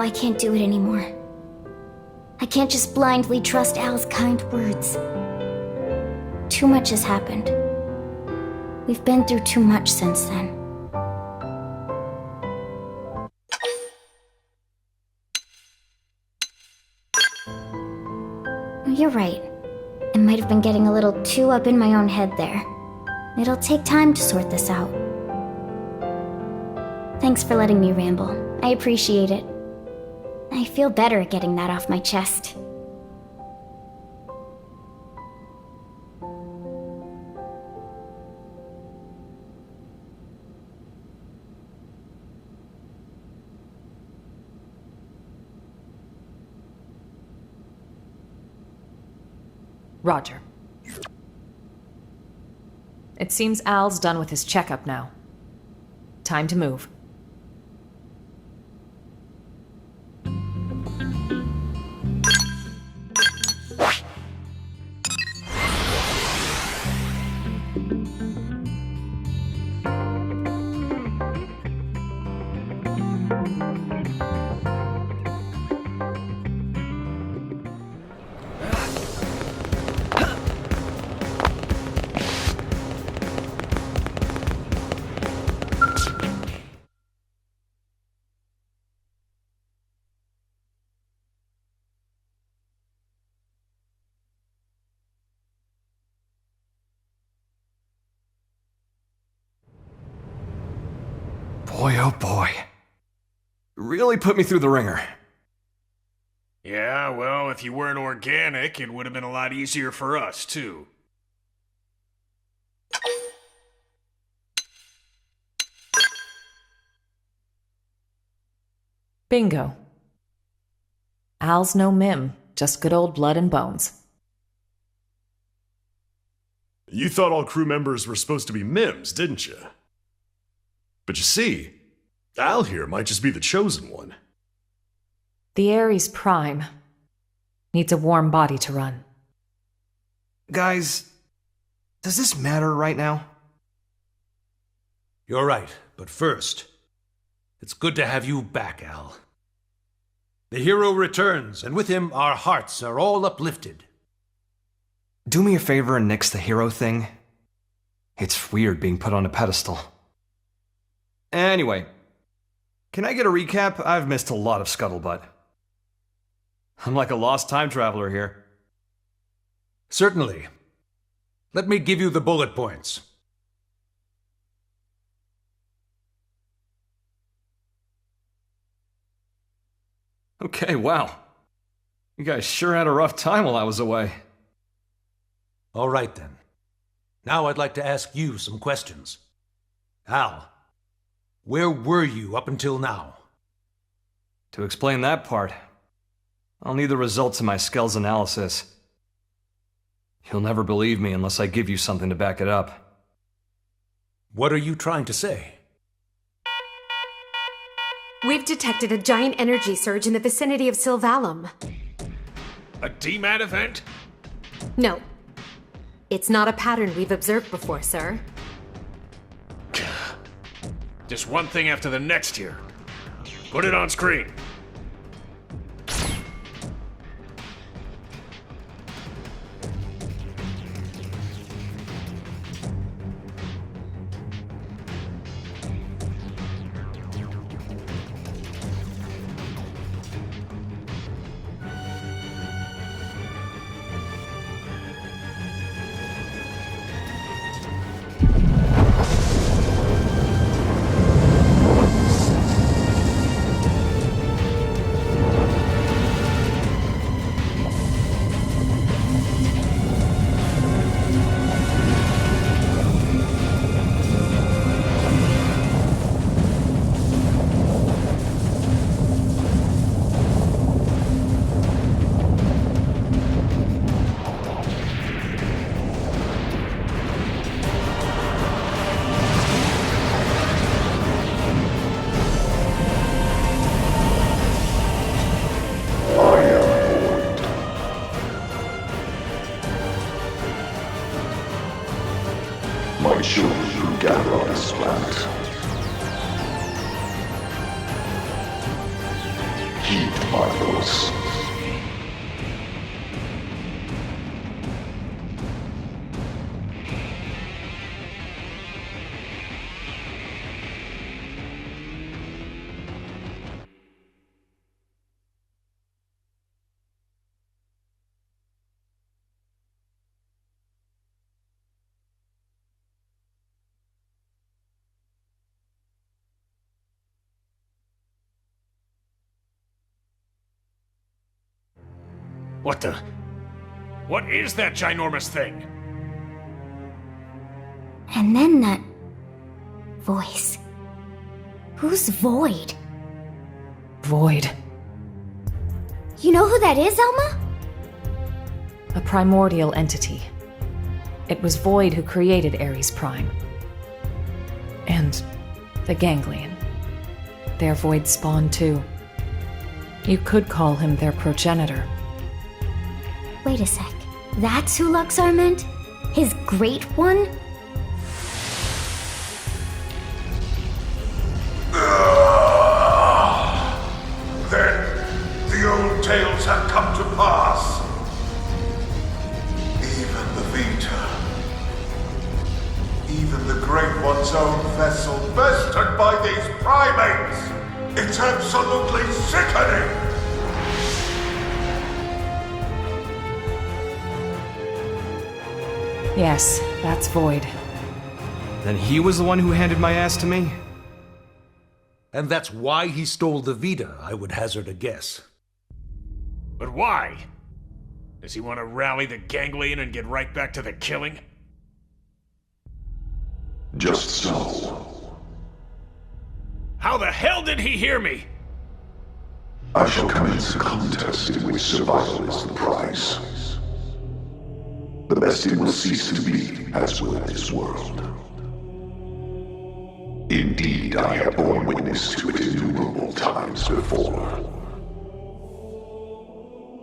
I can't do it anymore. I can't just blindly trust Al's kind words. Too much has happened. We've been through too much since then. You're right. I might have been getting a little too up in my own head there. It'll take time to sort this out. Thanks for letting me ramble. I appreciate it. I feel better at getting that off my chest. Roger. It seems Al's done with his checkup now. Time to move. Boy, oh boy. Really put me through the ringer. Yeah, well, if you weren't organic, it would have been a lot easier for us, too. Bingo. Al's no mim, just good old blood and bones. You thought all crew members were supposed to be mims, didn't you? But you see, Al here might just be the chosen one. The Ares Prime needs a warm body to run. Guys, does this matter right now? You're right, but first, it's good to have you back, Al. The hero returns, and with him our hearts are all uplifted. Do me a favor and nix the hero thing. It's weird being put on a pedestal. Anyway, can I get a recap? I've missed a lot of scuttlebutt. I'm like a lost time traveler here. Certainly. Let me give you the bullet points. Okay, wow. You guys sure had a rough time while I was away. All right, then. Now I'd like to ask you some questions. Al, where were you up until now? To explain that part, I'll need the results of my Skell's analysis. You'll never believe me unless I give you something to back it up. What are you trying to say? We've detected a giant energy surge in the vicinity of Sylvalum. A DMAT event? No. It's not a pattern we've observed before, sir. Just one thing after the next here. Put it on screen. My children who gather on this planet. Heed my voice. What the? What is that ginormous thing? And then that voice. Who's Void? Void. You know who that is, Elma? A primordial entity. It was Void who created Ares Prime. And the Ganglion. They're Void spawn too. You could call him their progenitor. Wait a sec. That's who Luxar meant? His great one? Then the old tales have come to pass. Even the Vita. Even the Great One's own vessel bested by these primates. It's absolutely sickening. Yes, that's Void. Then he was the one who handed my ass to me? And that's why he stole the Vita, I would hazard a guess. But why? Does he want to rally the Ganglion and get right back to the killing? Just so. How the hell did he hear me? I shall commence a contest in which survival is the prize. The best it will cease to be, as will this world. Indeed, I have borne witness to it innumerable times before.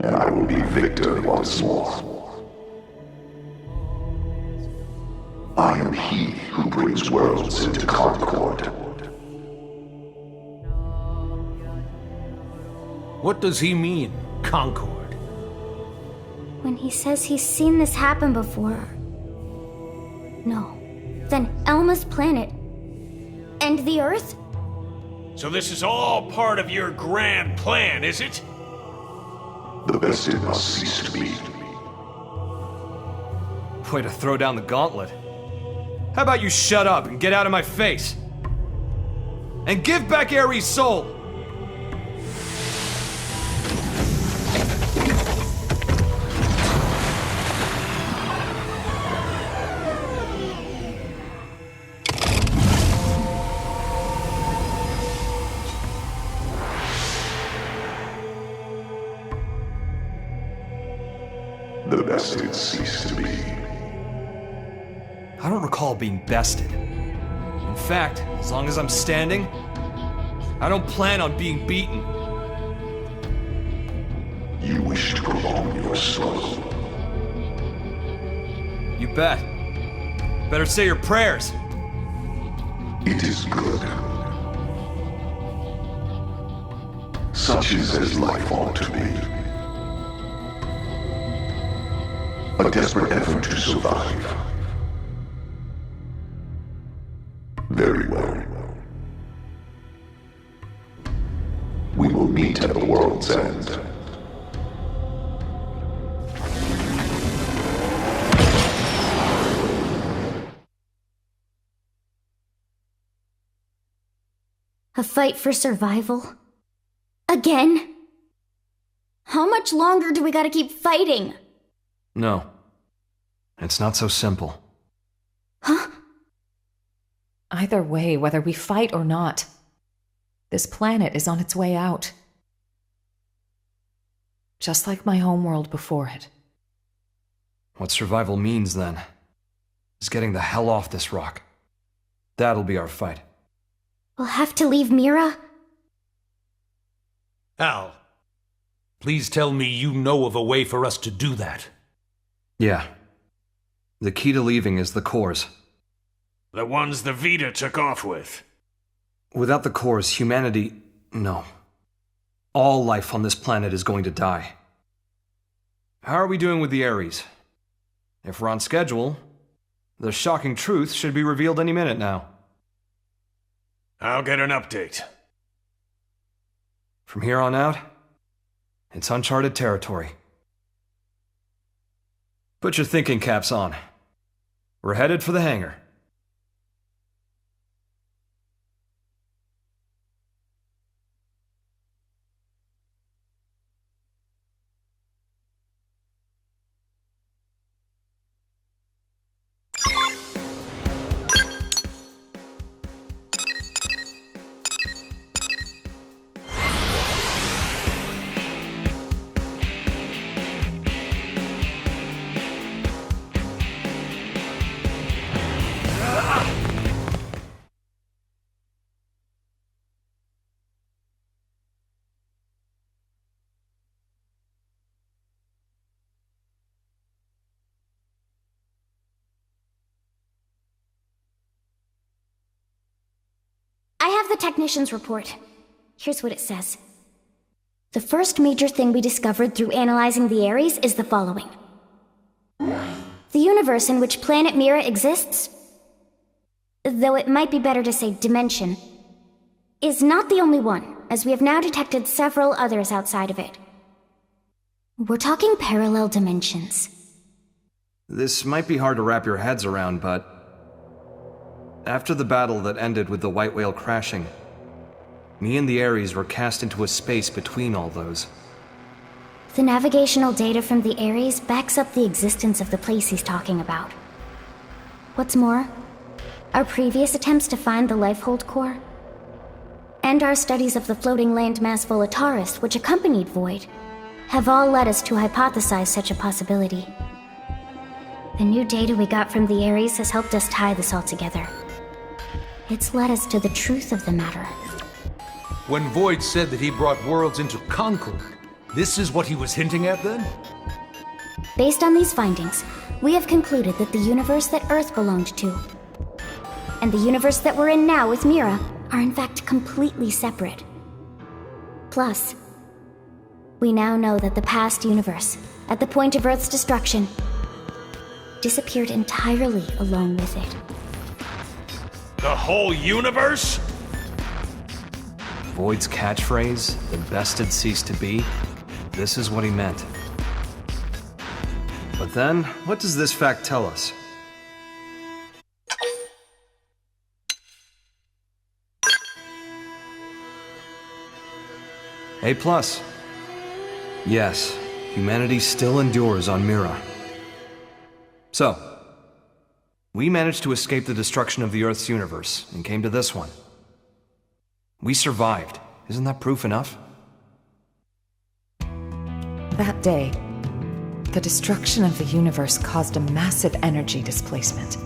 And I will be victor once more. I am he who brings worlds into concord. What does he mean, Concord? When he says he's seen this happen before. No. Then Elma's planet. And the Earth? So this is all part of your grand plan, is it? The best it must cease to be. Way to throw down the gauntlet. How about you shut up and get out of my face? And give back Ares' soul! The best it ceased to be. I don't recall being bested. In fact, as long as I'm standing, I don't plan on being beaten. You wish to prolong your struggle. You bet. Better say your prayers. It is good. Such is as life ought to be. A desperate effort to survive. Very well. We will meet at the world's end. A fight for survival? Again? How much longer do we gotta keep fighting? No. It's not so simple. Huh? Either way, whether we fight or not, this planet is on its way out. Just like my homeworld before it. What survival means, then, is getting the hell off this rock. That'll be our fight. We'll have to leave Mira? Al, please tell me you know of a way for us to do that. Yeah. The key to leaving is the cores. The ones the Vita took off with. Without the cores, humanity... no. All life on this planet is going to die. How are we doing with the Ares? If we're on schedule, the shocking truth should be revealed any minute now. I'll get an update. From here on out, it's uncharted territory. Put your thinking caps on. We're headed for the hangar. I have the technician's report. Here's what it says. The first major thing we discovered through analyzing the Ares is the following. The universe in which planet Mira exists, though it might be better to say dimension, is not the only one, as we have now detected several others outside of it. We're talking parallel dimensions. This might be hard to wrap your heads around, but... after the battle that ended with the White Whale crashing, me and the Ares were cast into a space between all those. The navigational data from the Ares backs up the existence of the place he's talking about. What's more, our previous attempts to find the Lifehold core, and our studies of the floating landmass Volataris which accompanied Void, have all led us to hypothesize such a possibility. The new data we got from the Ares has helped us tie this all together. It's led us to the truth of the matter. When Void said that he brought worlds into concord, this is what he was hinting at then? Based on these findings, we have concluded that the universe that Earth belonged to, and the universe that we're in now with Mira, are in fact completely separate. Plus, we now know that the past universe, at the point of Earth's destruction, disappeared entirely along with it. The whole universe? Void's catchphrase, the best had ceased to be, this is what he meant. But then, what does this fact tell us? A+. Yes, humanity still endures on Mira. So, we managed to escape the destruction of the Earth's universe and came to this one. We survived. Isn't that proof enough? That day, the destruction of the universe caused a massive energy displacement.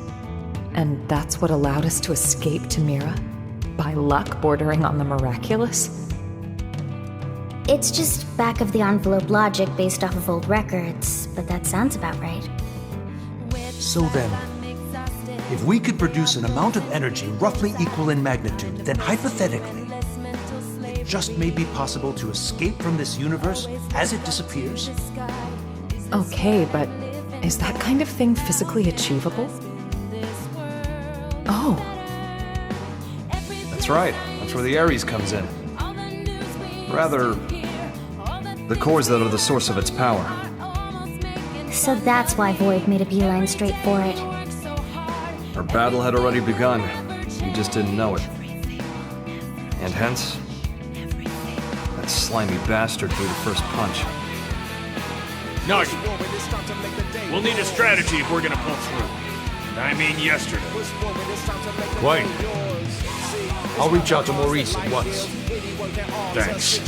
And that's what allowed us to escape to Mira? by luck bordering on the miraculous? It's just back of the envelope logic based off of old records, but that sounds about right. So then, if we could produce an amount of energy roughly equal in magnitude, then hypothetically, it just may be possible to escape from this universe as it disappears? Okay, but is that kind of thing physically achievable? Oh. That's right. That's where the Ares comes in. Rather, the cores that are the source of its power. So that's why Void made a beeline straight for it. Our battle had already begun. You just didn't know it. And hence, that slimy bastard threw the first punch. Nagi, we'll need a strategy if we're gonna pull through. And I mean yesterday. Quite. I'll reach out to Maurice at once. Thanks.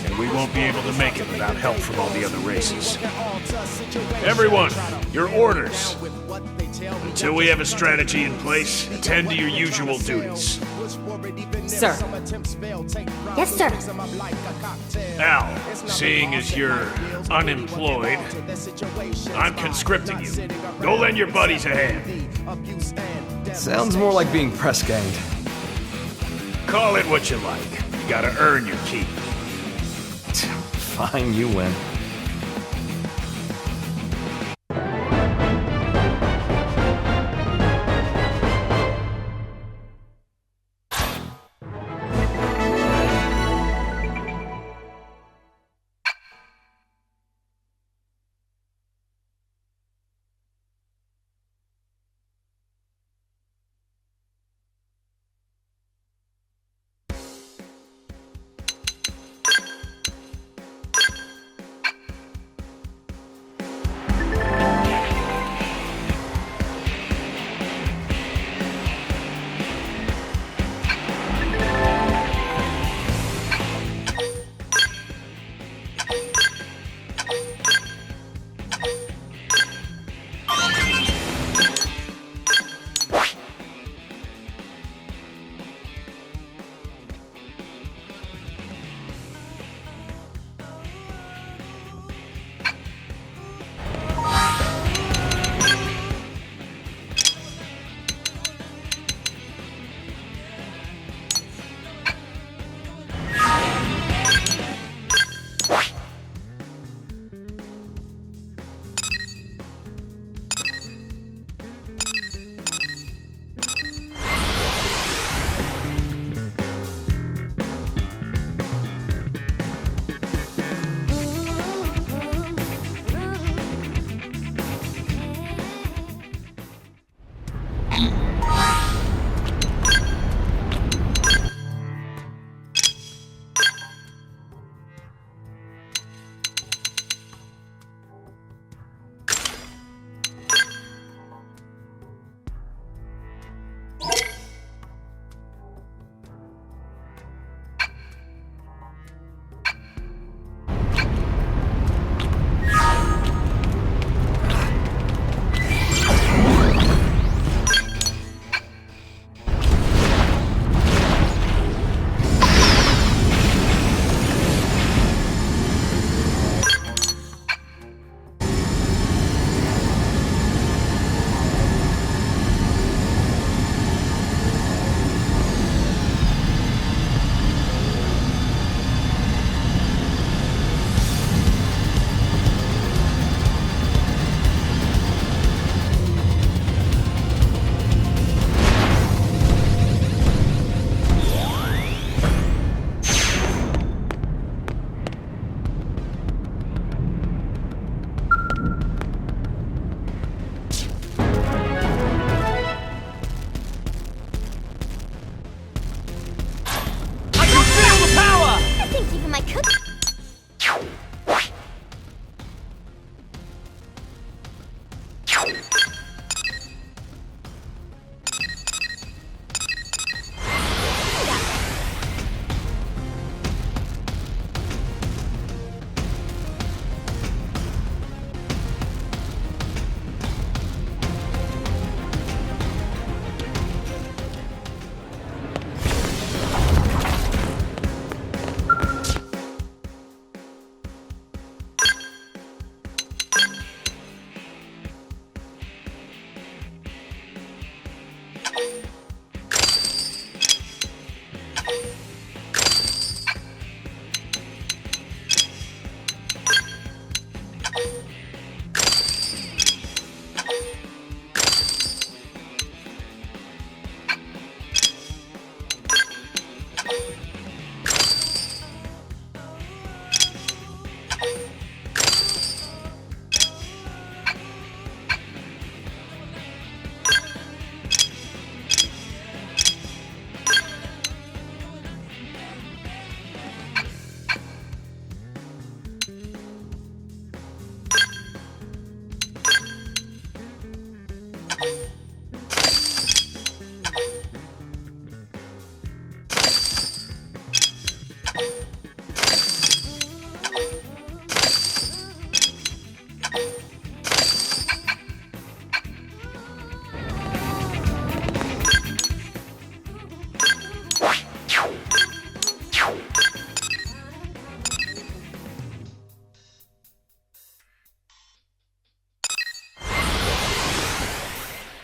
And we won't be able to make it without help from all the other races. Everyone, your orders. Until we have a strategy in place, attend to your usual duties. Sir. Yes, sir. Al, seeing as you're unemployed, I'm conscripting you. Go lend your buddies a hand. Sounds more like being press-ganged. Call it what you like. You gotta earn your keep. Fine, you win.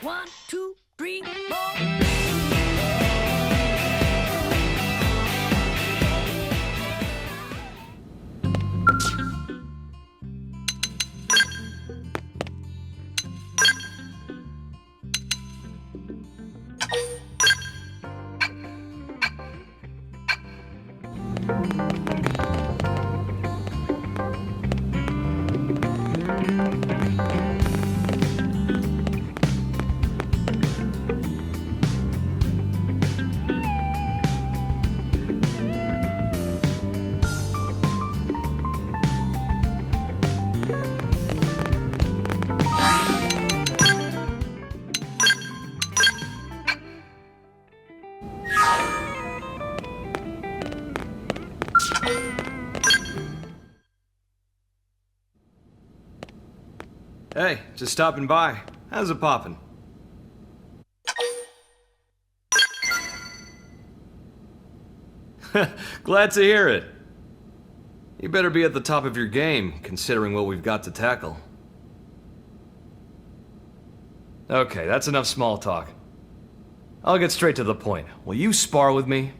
1, 2, 3, 4. Hey, just stopping by. How's it poppin'? Glad to hear it. You better be at the top of your game, considering what we've got to tackle. Okay, that's enough small talk. I'll get straight to the point. Will you spar with me?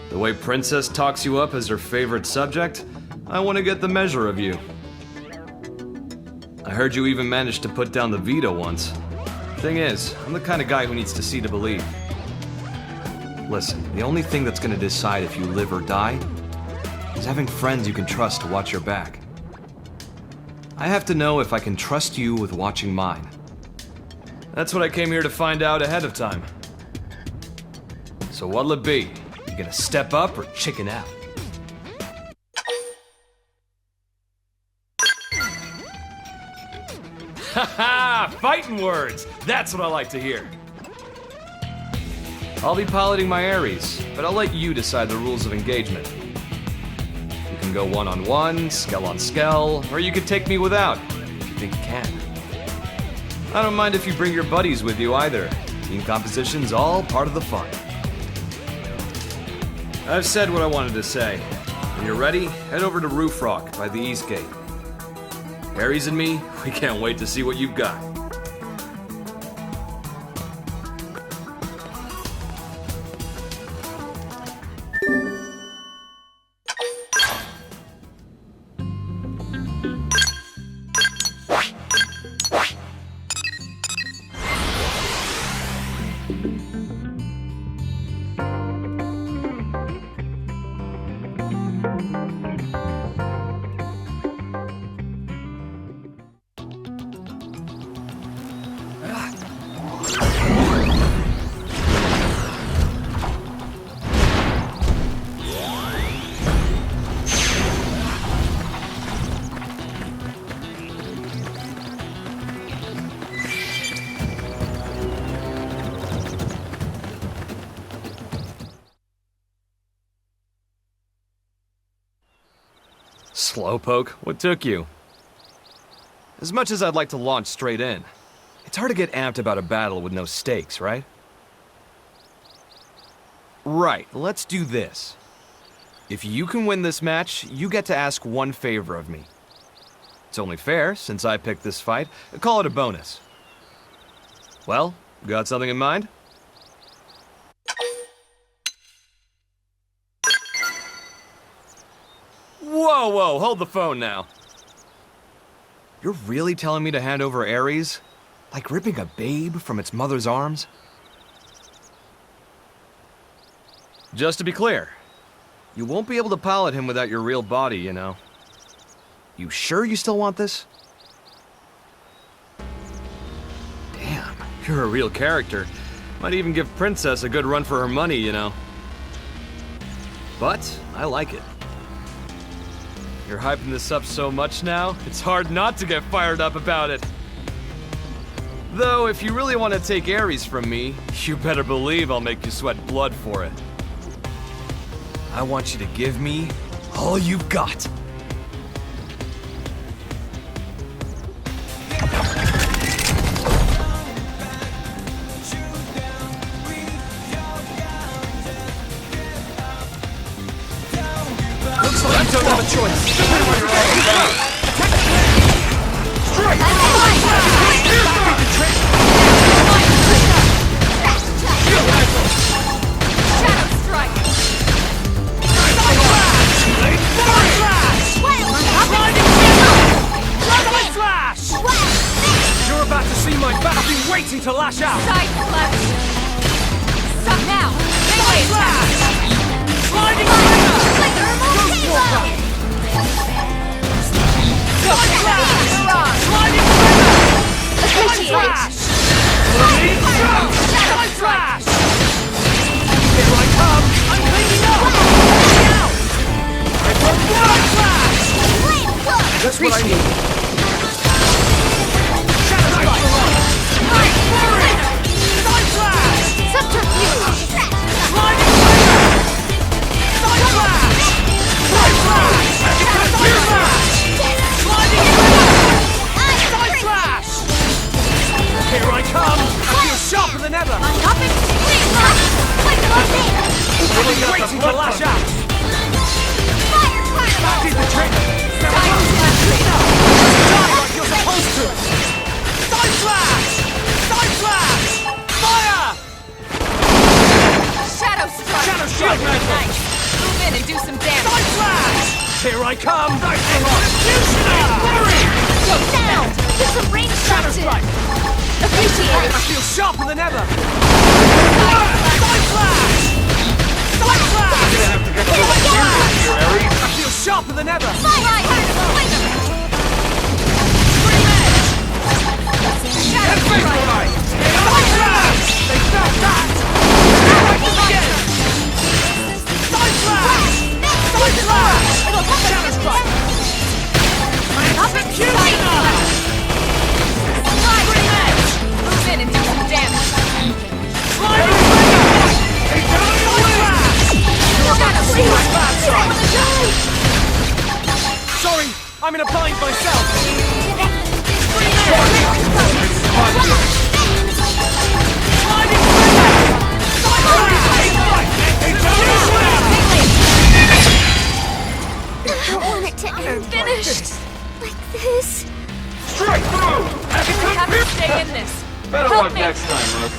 The way Princess talks you up as her favorite subject, I want to get the measure of you. I heard you even managed to put down the veto once. Thing is, I'm the kind of guy who needs to see to believe. Listen, the only thing that's gonna decide if you live or die is having friends you can trust to watch your back. I have to know if I can trust you with watching mine. That's what I came here to find out ahead of time. So what'll it be? You gonna step up or chicken out? Haha! Fighting words! That's what I like to hear. I'll be piloting my Ares, but I'll let you decide the rules of engagement. You can go one-on-one, skell-on-skell, or you could take me without, if you think you can. I don't mind if you bring your buddies with you either. Team composition's all part of the fun. I've said what I wanted to say. When you're ready, head over to Roof Rock by the East Gate. Ares and me, we can't wait to see what you've got. Slowpoke, what took you? As much as I'd like to launch straight in, it's hard to get amped about a battle with no stakes, right? Right, let's do this. If you can win this match, you get to ask one favor of me. It's only fair, since I picked this fight. Call it a bonus. Well, got something in mind? Whoa, whoa, hold the phone now. You're really telling me to hand over Ares? Like ripping a babe from its mother's arms? Just to be clear, you won't be able to pilot him without your real body, you know. You sure you still want this? Damn, you're a real character. Might even give Princess a good run for her money, you know. But I like it. You're hyping this up so much now, it's hard not to get fired up about it. Though, if you really want to take Ares from me, you better believe I'll make you sweat blood for it. I want you to give me all you've got. Looks like you don't have a choice. Strike! waiting to lash out! Side slash! Stop now! Melee attack! Sliding slinger! Ghost Walker! Ghost slash! Sliding slinger! Appreciate it. Side slash! Here I come! I'm cleaning up! Out! Side slash! That's what I need. Shadow strike! Right, forward! Side slash! Subterfuge! Sliding slinger! Side slash! Side slash! Side slash! Sliding slinger! Side slash! Here I come! I feel sharper than ever! Waiting to lash out! That did the trick! Now clean up! Die like you're supposed to! Side slash! Side slash! Fire! Shadow strike! Shadow strike! Nice! Move in and do some damage! Side slash! Here I come! Executioner! Go Now! Get some range Shadow shots in. strike! Appreciate it. I feel sharper than ever! Side slash! Side slash! I feel sharper than ever! Side slash! They felt that! Again! Side slash! Side slash! Shadow strike! Executioner! Move in and do some damage! Sliding slinger! Sorry, I'm in a bind myself. I don't want it to end Finished. like this. Strike through! We have to stay in this! Better Help luck me. next time, Rook.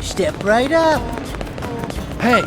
Step right up. Hey,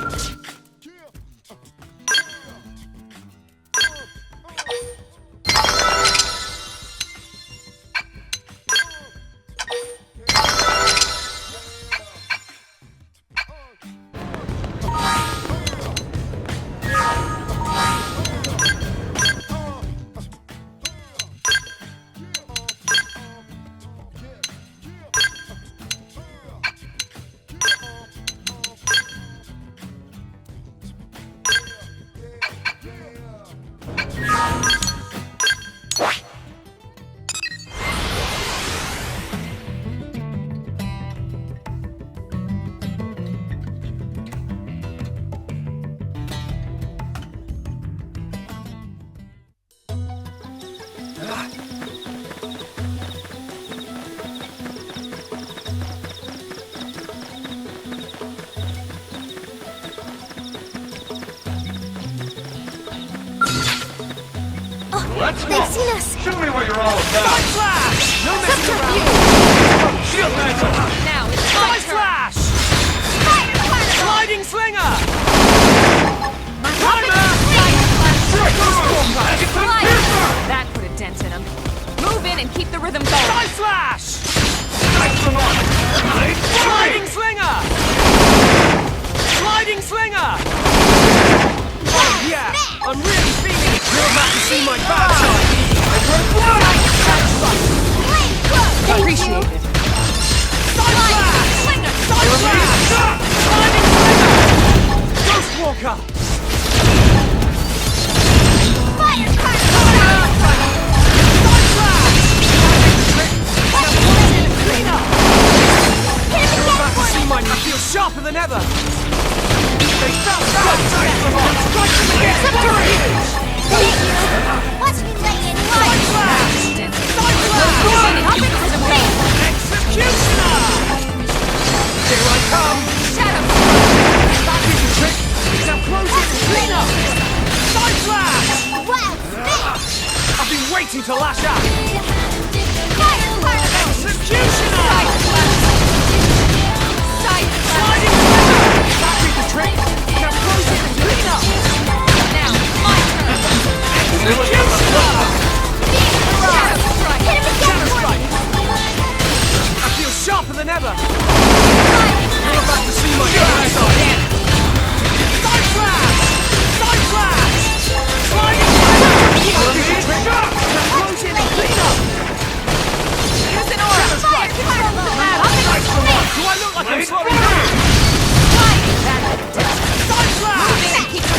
Let's go! They've seen us. Show me what you're all about! slash! No messing around! Shield mantle! Now it's my Side turn! slash! Sliding slinger! Timer! That put a dent in him. Move in and keep the rhythm going. Side slash! Sliding slinger! Sliding slinger! Oh yeah, I'm really feeling it. You're about to see my bad side. Satisfied. Appreciate it. Side slash! Stormwalker! I feel sharper than ever! They felt right! Strike them again! Watch me lay in light! Executioner! Here I come! Shadow! That is the trick! Now close it and clean up! Side flash! Wild spit! I've been waiting to lash out! Fire particle! Executioner! Side Sliding flash! That is the trick! Now close it and clean up! Now, my turn! Executioner! Shadow strike! I feel sharper than ever! You're about to see my backside! Side flash! Side flash! Sliding flash! Now close it and clean up! Use an aura! Shadow strike! Nice remark! Do I look like I'm slowing down? Side flash!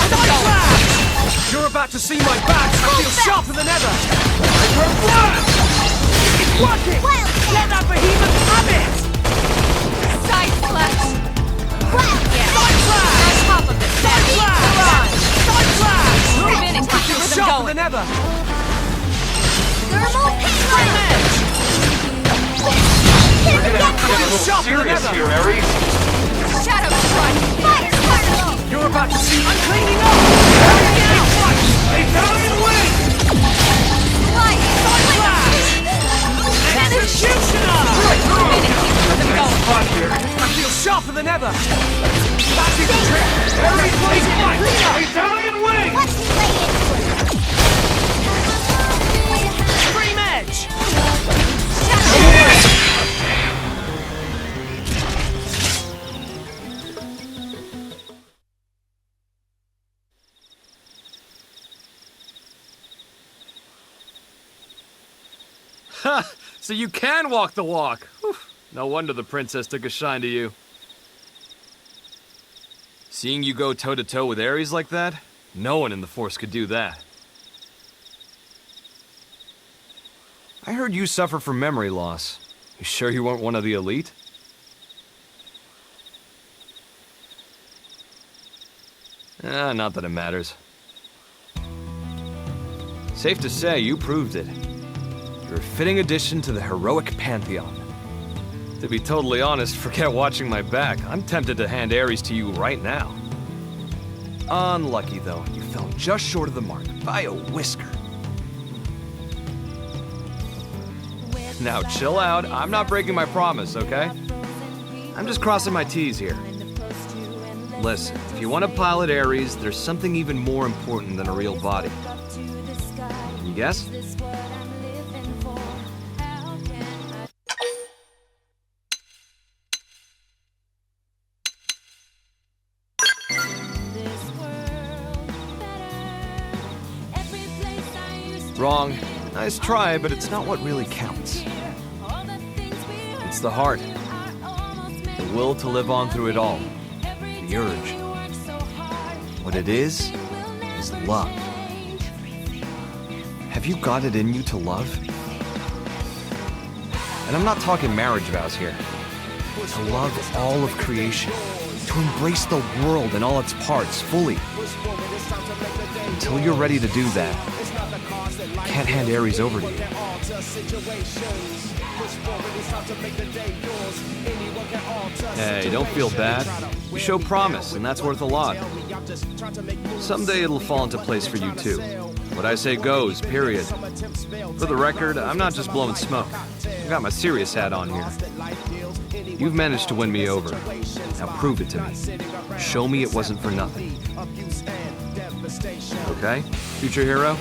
Side flash! You're about to see my back! I feel sharper than ever! It's working! Let that behemoth have it! Side flash! Side flash! On top of it! Side flash! Side flash! Move in and I keep the feel rhythm sharper going! than ever! Thermal payload! Sharper than ever! Here, Ares. Shadow strike! Fire particle! You're about to see I'm cleaning up! Italian wing! Light! Side flash! Executioner! Move in and keep the rhythm going! I feel sharper than ever! That is the trick! Very close fight! Italian wing! Watch me lay into it! Extreme edge! Ha! So you can walk the walk. Whew. No wonder the princess took a shine to you. Seeing you go toe-to-toe with Ares like that, no one in the Force could do that. I heard you suffer from memory loss. You sure you weren't one of the elite? Not that it matters. Safe to say, you proved it. You're a fitting addition to the heroic pantheon. To be totally honest, forget watching my back. I'm tempted to hand Ares to you right now. Unlucky, though. You fell just short of the mark, by a whisker. Now, chill out. I'm not breaking my promise, okay? I'm just crossing my T's here. Listen, if you want to pilot Ares, there's something even more important than a real body. Can you guess? Wrong. Nice try, but it's not what really counts. It's the heart. The will to live on through it all. The urge. What it is love. Have you got it in you to love? And I'm not talking marriage vows here. To love all of creation. To embrace the world and all its parts fully. Until you're ready to do that, I can't hand Ares over to you. Hey, don't feel bad. You show promise, and that's worth a lot. Someday it'll fall into place for you too. What I say goes, period. For the record, I'm not just blowing smoke. I've got my serious hat on here. You've managed to win me over. Now prove it to me. Show me it wasn't for nothing. Okay, future hero?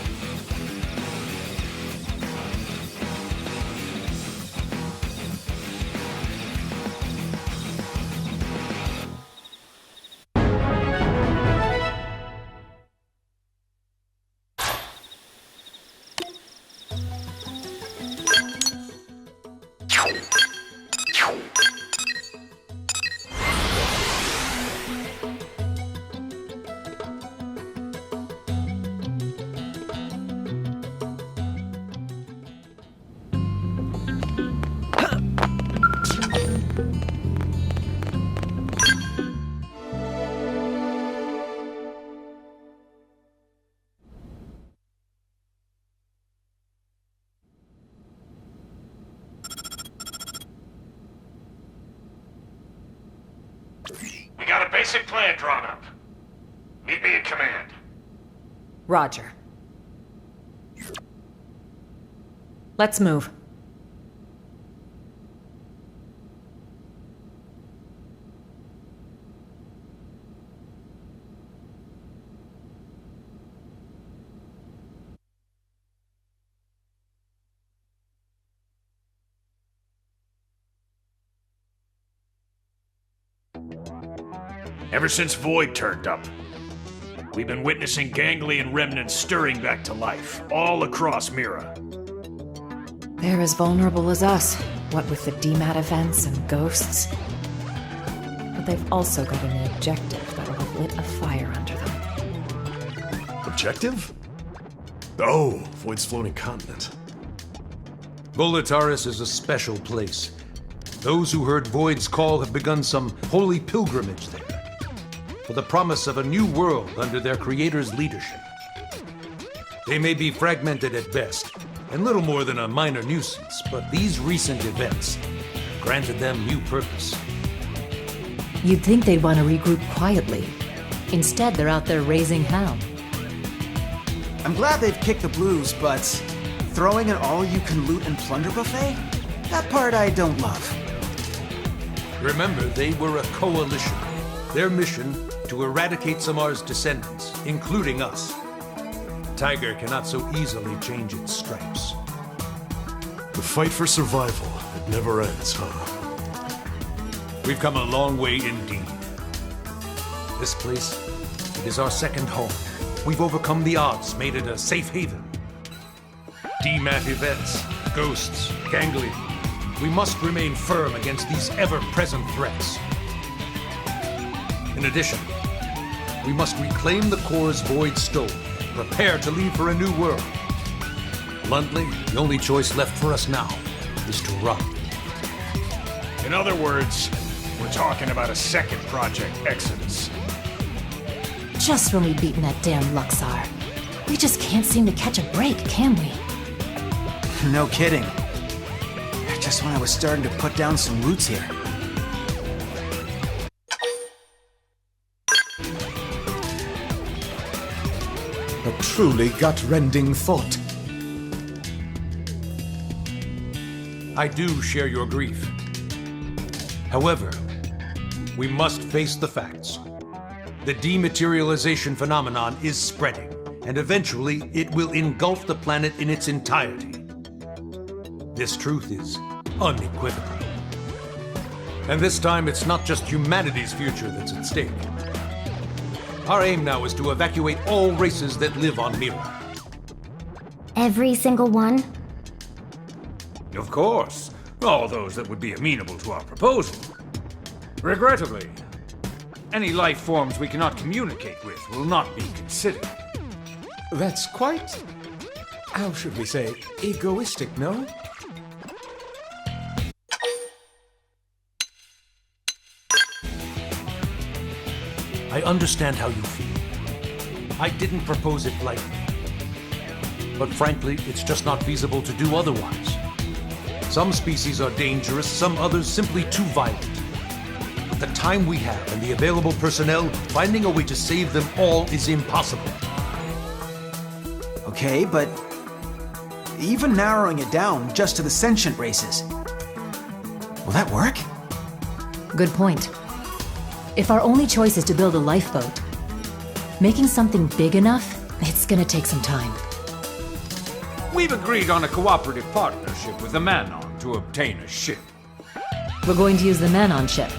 got a basic plan drawn up. Meet me in command. Roger. Let's move. Ever since Void turned up, we've been witnessing ganglion remnants stirring back to life, all across Mira. They're as vulnerable as us, what with the DMAT events and ghosts. But they've also got a new objective that'll have lit a fire under them. Objective? Oh, Void's floating continent. Volataris is a special place. Those who heard Void's call have begun some holy pilgrimage there, for the promise of a new world under their creator's leadership. They may be fragmented at best, and little more than a minor nuisance, but these recent events granted them new purpose. You'd think they'd want to regroup quietly. Instead, they're out there raising hell. I'm glad they've kicked the blues, but throwing an all-you-can-loot and plunder buffet? That part I don't love. Remember, they were a coalition. Their mission, to eradicate Samar's descendants, including us. Tiger cannot so easily change its stripes. The fight for survival, it never ends, huh? We've come a long way indeed. This place, it is our second home. We've overcome the odds, made it a safe haven. DMAT events, ghosts, ganglion. We must remain firm against these ever-present threats. In addition, we must reclaim the cores Void stole, prepare to leave for a new world. Bluntly, the only choice left for us now is to run. In other words, we're talking about a second Project Exodus. Just when we've beaten that damn Luxar. We just can't seem to catch a break, can we? No kidding. Just when I was starting to put down some roots here. A truly gut-rending thought. I do share your grief. However, we must face the facts. The dematerialization phenomenon is spreading, and eventually it will engulf the planet in its entirety. This truth is unequivocal. And this time, it's not just humanity's future that's at stake. Our aim now is to evacuate all races that live on Mira. Every single one? Of course. All those that would be amenable to our proposal. Regrettably, any life forms we cannot communicate with will not be considered. That's quite, how should we say, egoistic, no? I understand how you feel. I didn't propose it lightly. But frankly, it's just not feasible to do otherwise. Some species are dangerous, some others simply too violent. With the time we have and the available personnel, finding a way to save them all is impossible. Okay, but even narrowing it down just to the sentient races, will that work? Good point. If our only choice is to build a lifeboat, making something big enough, it's gonna take some time. We've agreed on a cooperative partnership with the Manon to obtain a ship. We're going to use the Manon ship,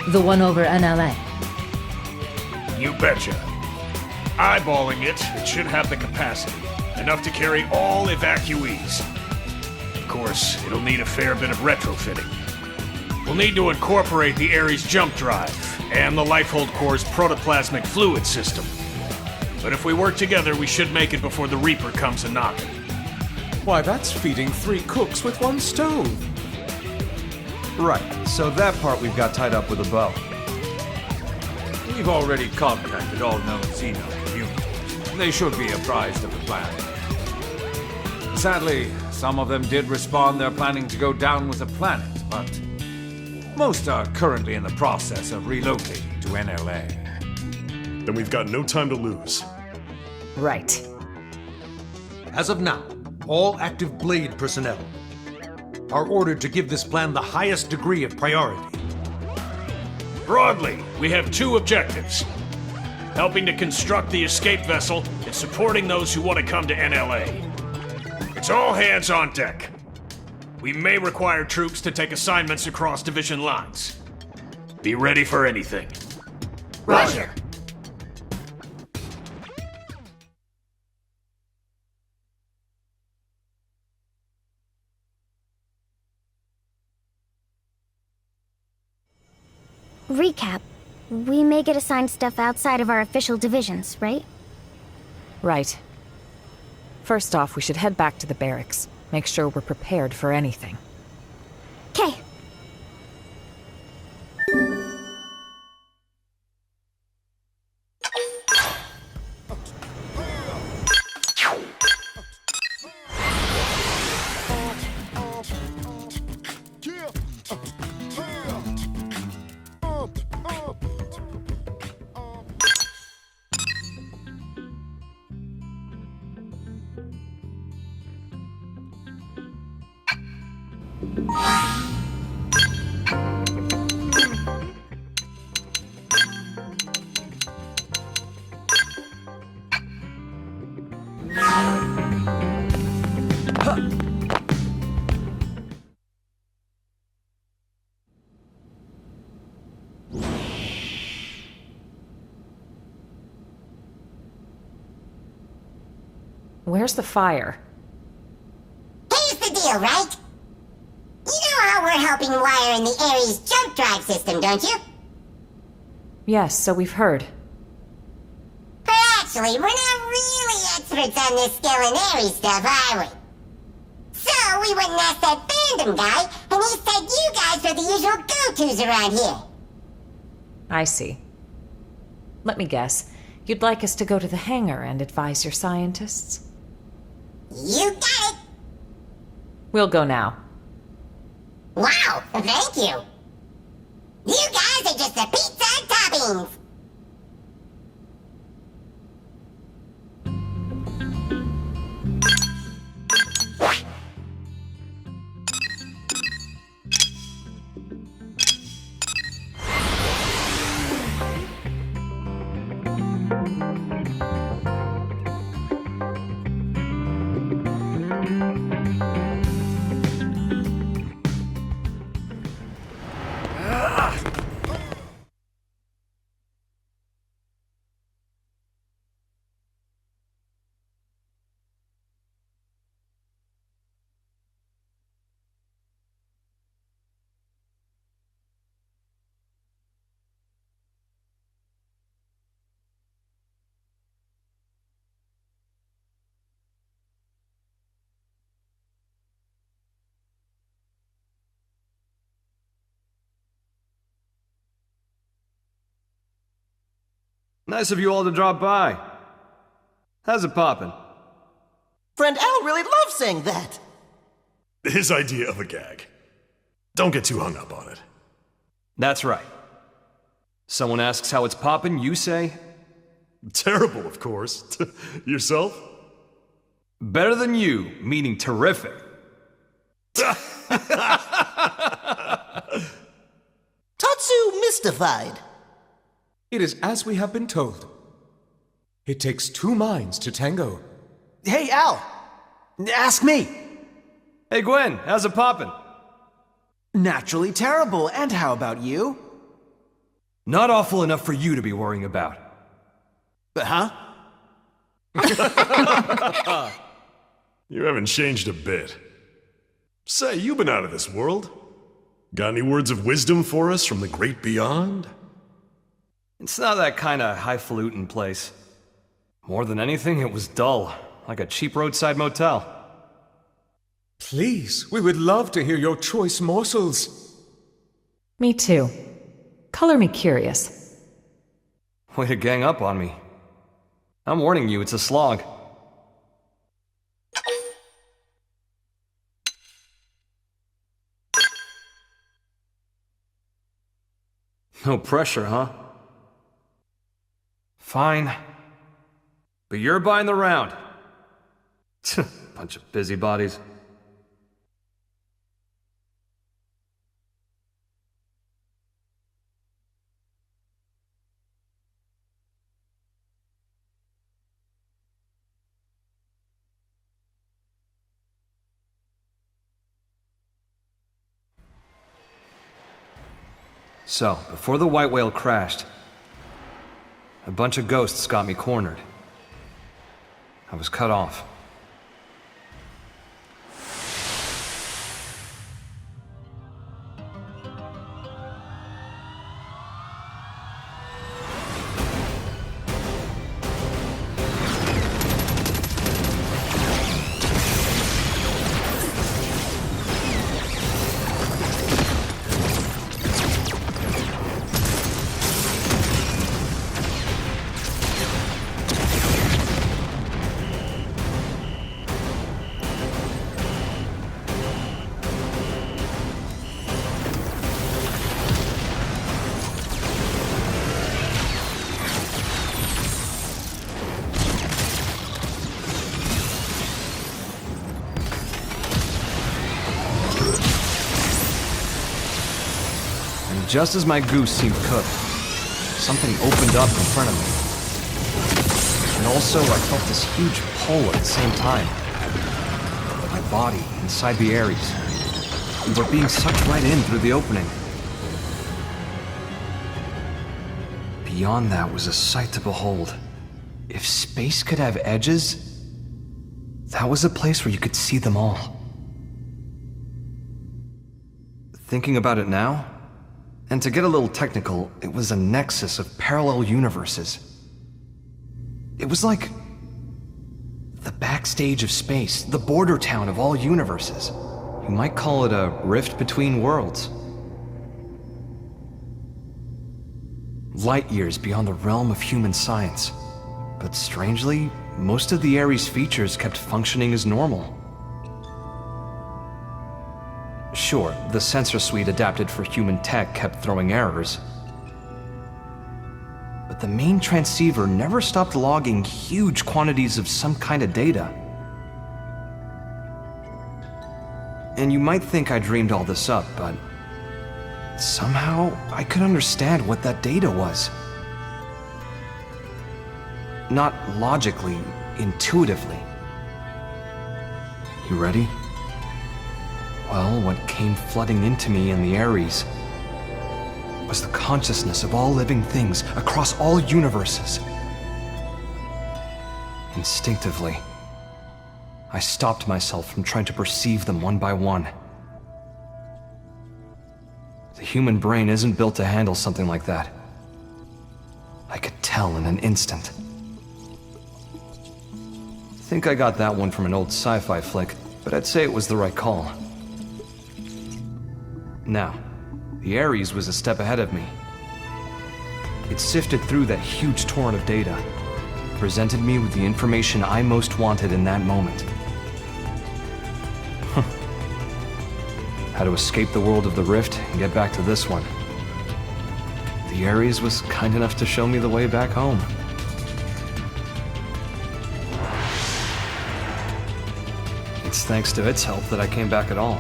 the one over NLA. You betcha. Eyeballing it, it should have the capacity. Enough to carry all evacuees. Of course, it'll need a fair bit of retrofitting. We'll need to incorporate the Ares jump drive and the Lifehold Core's protoplasmic fluid system. But if we work together, we should make it before the Reaper comes a knocking. Why, that's feeding 3 cooks with 1 stove. Right, so that part we've got tied up with a bow. We've already contacted all known Xeno communities. They should be apprised of the plan. Sadly, some of them did respond they're planning to go down with the planet, but Most are currently in the process of relocating to NLA. Then we've got no time to lose. Right. As of now, all active Blade personnel are ordered to give this plan the highest degree of priority. Broadly, we have two objectives. Helping to construct the escape vessel and supporting those who want to come to NLA. It's all hands on deck. We may require troops to take assignments across division lines. Be ready for anything. Roger. Recap. We may get assigned stuff outside of our official divisions, right? Right. First off, we should head back to the barracks. Make sure we're prepared for anything. 'Kay. Where's the fire? Here's the deal, right? You know how we're helping wire in the Ares jump drive system, don't you? Yes, so we've heard. But actually, we're not really experts on this skill and Ares stuff, are we? So we went and asked that fandom guy, and he said you guys are the usual go-tos around here. I see. Let me guess. You'd like us to go to the hangar and advise your scientists? You got it! We'll go now. Wow, thank you. You guys are just the pizza and toppings. Nice of you all to drop by. How's it poppin'? Friend Al really loves saying that. His idea of a gag. Don't get too hung up on it. That's right. Someone asks how it's poppin', you say? Terrible, of course. Yourself? Better than you, meaning terrific. Tatsu mystified. It is as we have been told. It takes two minds to tango. Hey, Al! Ask me! Hey, Gwen, how's it poppin'? Naturally terrible, and how about you? Not awful enough for you to be worrying about. Huh? You haven't changed a bit. Say, you've been out of this world. Got any words of wisdom for us from the great beyond? It's not that kind of highfalutin place. More than anything, it was dull, like a cheap roadside motel. Please, we would love to hear your choice morsels. Me too. Color me curious. Way to gang up on me. I'm warning you, it's a slog. No pressure, huh? Fine. But you're buying the round. Bunch of busybodies. So, before the white whale crashed, a bunch of ghosts got me cornered. I was cut off. Just as my goose seemed cooked, something opened up in front of me. And also, I felt this huge pull at the same time. My body inside the Ares. We were being sucked right in through the opening. Beyond that was a sight to behold. If space could have edges, that was a place where you could see them all. Thinking about it now, and to get a little technical, it was a nexus of parallel universes. It was like the backstage of space, the border town of all universes. You might call it a rift between worlds. Light years beyond the realm of human science. But strangely, most of the Ares features kept functioning as normal. Sure, the sensor suite adapted for human tech kept throwing errors. But the main transceiver never stopped logging huge quantities of some kind of data. And you might think I dreamed all this up, but somehow I could understand what that data was. Not logically, intuitively. You ready? Well, what came flooding into me in the Ares was the consciousness of all living things across all universes. Instinctively, I stopped myself from trying to perceive them one by one. The human brain isn't built to handle something like that. I could tell in an instant. I think I got that one from an old sci-fi flick, but I'd say it was the right call. Now, the Ares was a step ahead of me. It sifted through that huge torrent of data, presented me with the information I most wanted in that moment. How to escape the world of the Rift and get back to this one. The Ares was kind enough to show me the way back home. It's thanks to its help that I came back at all.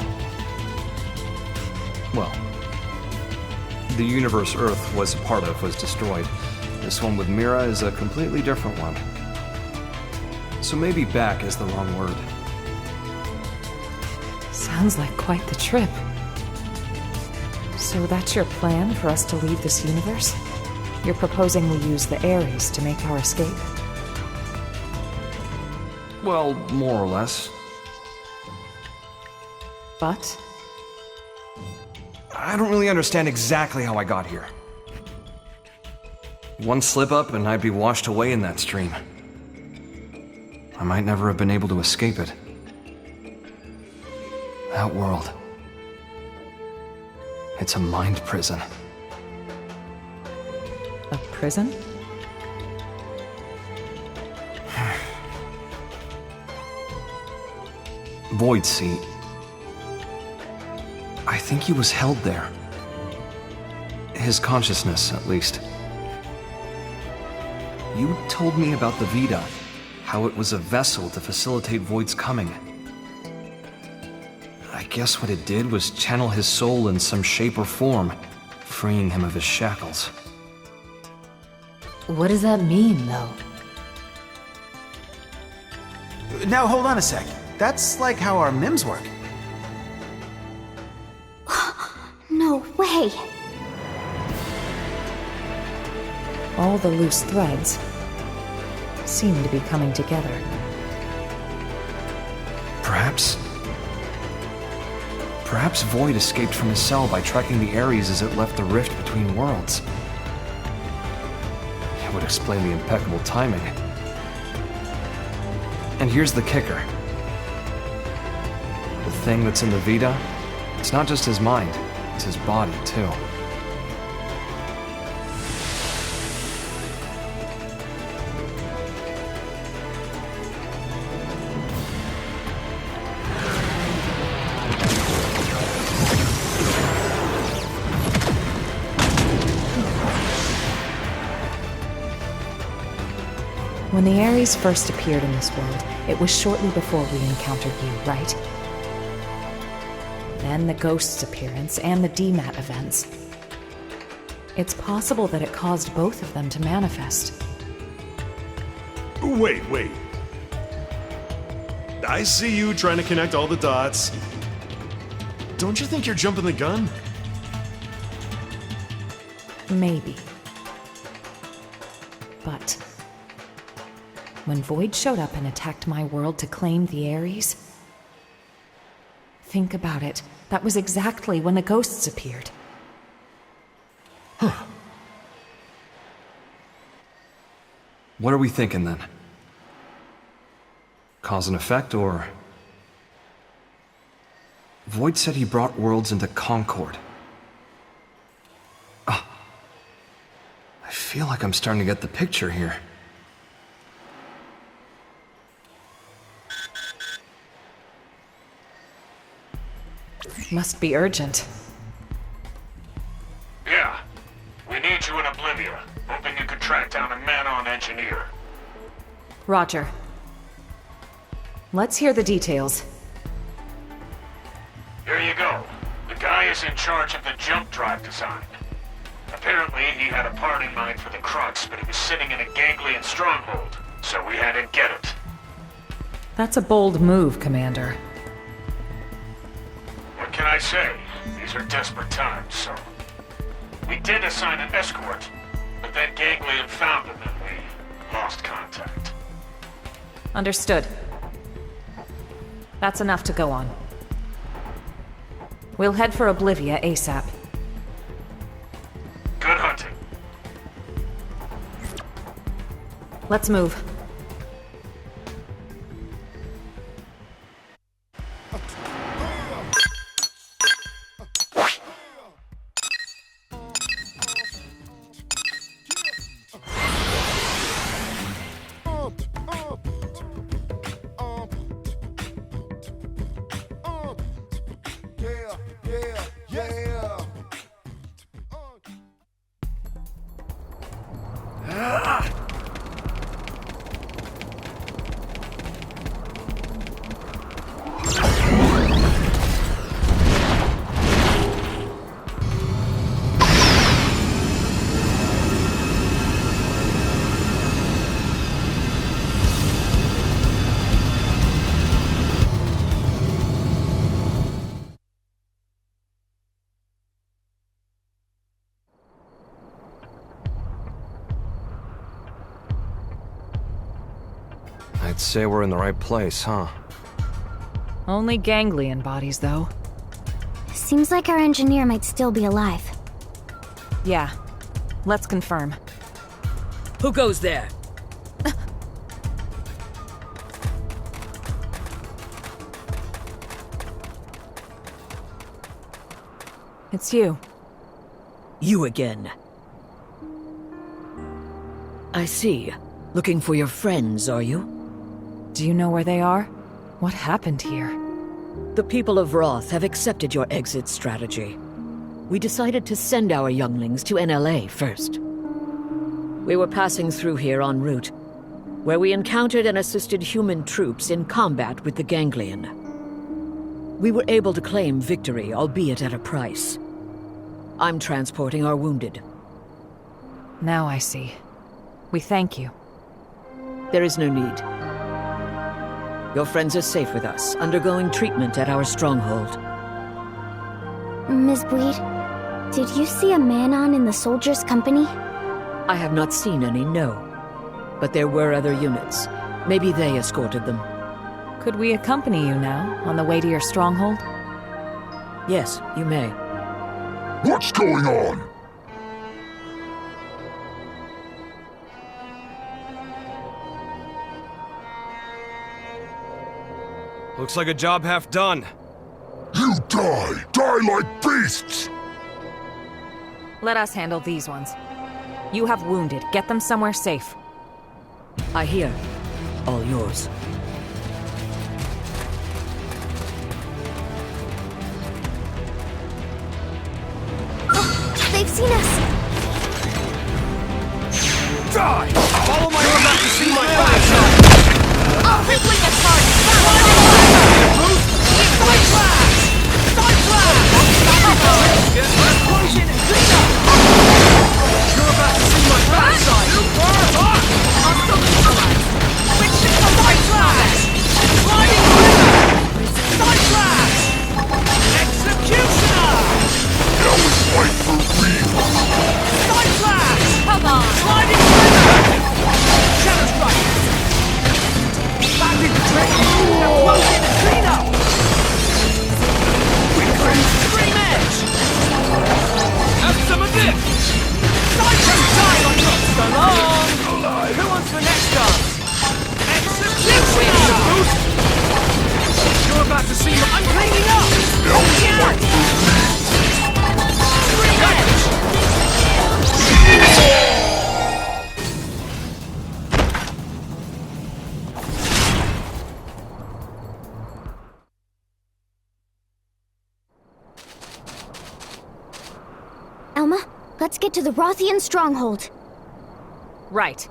Well, the universe Earth was a part of was destroyed. This one with Mira is a completely different one. So maybe back is the wrong word. Sounds like quite the trip. So that's your plan for us to leave this universe? You're proposing we use the Ares to make our escape? Well, more or less. But? I don't really understand exactly how I got here. One slip up and I'd be washed away in that stream. I might never have been able to escape it. That world. It's a mind prison. A prison? Void Seat. I think he was held there. his consciousness, at least. You told me about the Vita, how it was a vessel to facilitate Void's coming. I guess what it did was channel his soul in some shape or form, freeing him of his shackles. What does that mean, though? Now hold on a sec. That's like how our MIMs work. No way! All the loose threads seem to be coming together. Perhaps Void escaped from his cell by tracking the Ares as it left the rift between worlds. It would explain the impeccable timing. And here's the kicker. The thing that's in the Vita, it's not just his mind, it's his body, too. When the Ares first appeared in this world, it was shortly before we encountered you, right? Then the Ghost's appearance and the DMAT events. It's possible that it caused both of them to manifest. Wait. I see you trying to connect all the dots. Don't you think you're jumping the gun? Maybe. But when Void showed up and attacked my world to claim the Ares, think about it. That was exactly when the Ghosts appeared. Huh. What are we thinking then? Cause and effect, or... Void said he brought worlds into Concord. I feel like I'm starting to get the picture here. Must be urgent. Yeah. We need you in Oblivia. Hoping you could track down a man-on engineer. Roger. Let's hear the details. Here you go. The guy is in charge of the jump drive design. Apparently, he had a part in mind for the Crux, but he was sitting in a ganglion stronghold, so we had him get it. That's a bold move, Commander. What can I say? These are desperate times, so... We did assign an escort, but then Ganglion found him and we lost contact. Understood. That's enough to go on. We'll head for Oblivia ASAP. Good hunting. Let's move. I'd say we're in the right place, huh? Only ganglion bodies, though. Seems like our engineer might still be alive. Yeah. Let's confirm. Who goes there? It's you. You again. I see. Looking for your friends, are you? Do you know where they are? What happened here? The people of Roth have accepted your exit strategy. we decided to send our younglings to NLA first. We were passing through here en route, where we encountered and assisted human troops in combat with the Ganglion. We were able to claim victory, albeit at a price. I'm transporting our wounded. Now I see. We thank you. There is no need. Your friends are safe with us, undergoing treatment at our stronghold. Ms. Bweed, did you see a man-on in the soldiers' company? I have not seen any, no. But there were other units. Maybe they escorted them. Could we accompany you now, on the way to your stronghold? Yes, you may. What's going on? Looks like a job half done. You die! Die like beasts! Let us handle these ones. You have wounded. Get them somewhere safe. I hear. All yours. They've seen us! Die! Follow my order to see my backside! I'll hit with the target! Side flash! Side flash! Explosion and clean up! You're about to see my backside! I'm still neutralized! Switch to the side flash! Sliding quiver! Side flash! Executioner! Now it's fight for real! Side flash! Come on! Sliding quiver! Shadow strike! Back into training! Explosion and clean up! Scream edge! Have some of this! Side flash die on you! So long! Who wants the next dance? Executioner! You're about to see my... I'm cleaning up! Yeah! Scream edge! Elma, let's get to the Rothian stronghold. Right.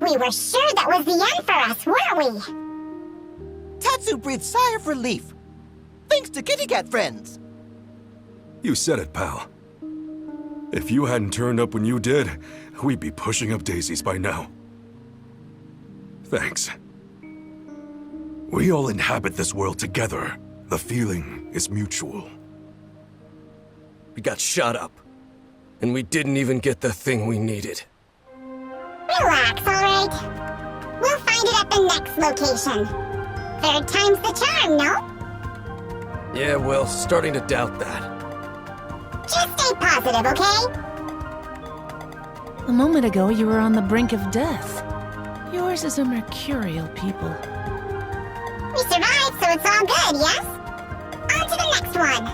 We were sure that was the end for us, weren't we? Tatsu breathed sigh of relief. Thanks to Kitty Cat friends. You said it, pal. If you hadn't turned up when you did, we'd be pushing up daisies by now. Thanks. We all inhabit this world together. The feeling is mutual. We got shot up. And we didn't even get the thing we needed. Relax, alright? We'll find it at the next location. Third time's the charm, no? Yeah, well, starting to doubt that. Just stay positive, okay? A moment ago, you were on the brink of death. Yours is a mercurial people. We survived, so it's all good, yes? On to the next one.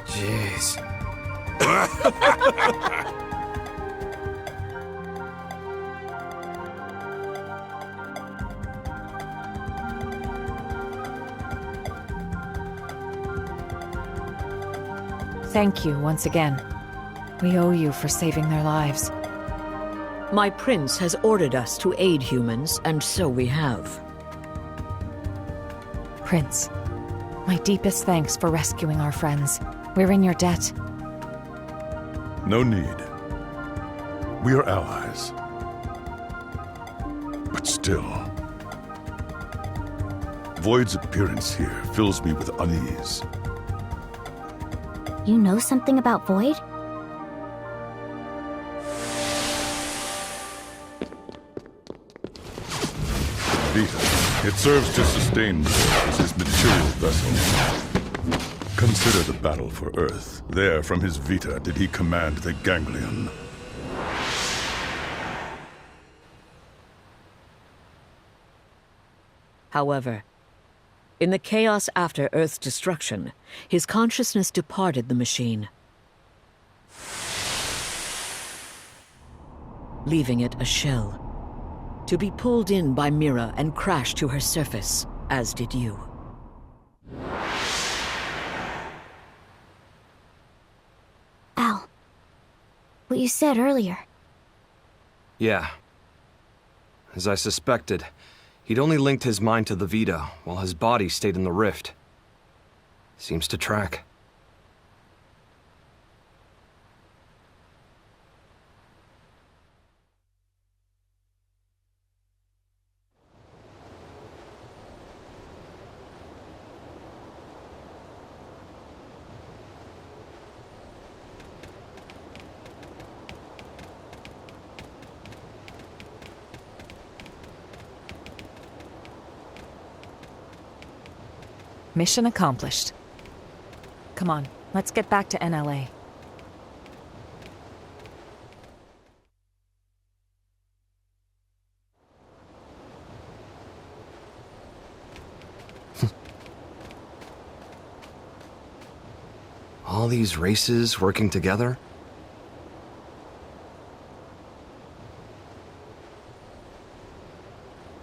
Jeez. Thank you once again. We owe you for saving their lives. My prince has ordered us to aid humans, and so we have. Prince, my deepest thanks for rescuing our friends. We're in your debt. No need. We are allies. But still, Void's appearance here fills me with unease. You know something about Void? Vita. It serves to sustain Void as his material vessel. Consider the battle for Earth. There, from his Vita, did he command the Ganglion. However, in the chaos after Earth's destruction, his consciousness departed the machine, leaving it a shell, to be pulled in by Mira and crash to her surface, as did you. Al, what you said earlier. Yeah. As I suspected, he'd only linked his mind to the Vita, while his body stayed in the rift. Seems to track. Mission accomplished. Come on, let's get back to NLA. All these races working together?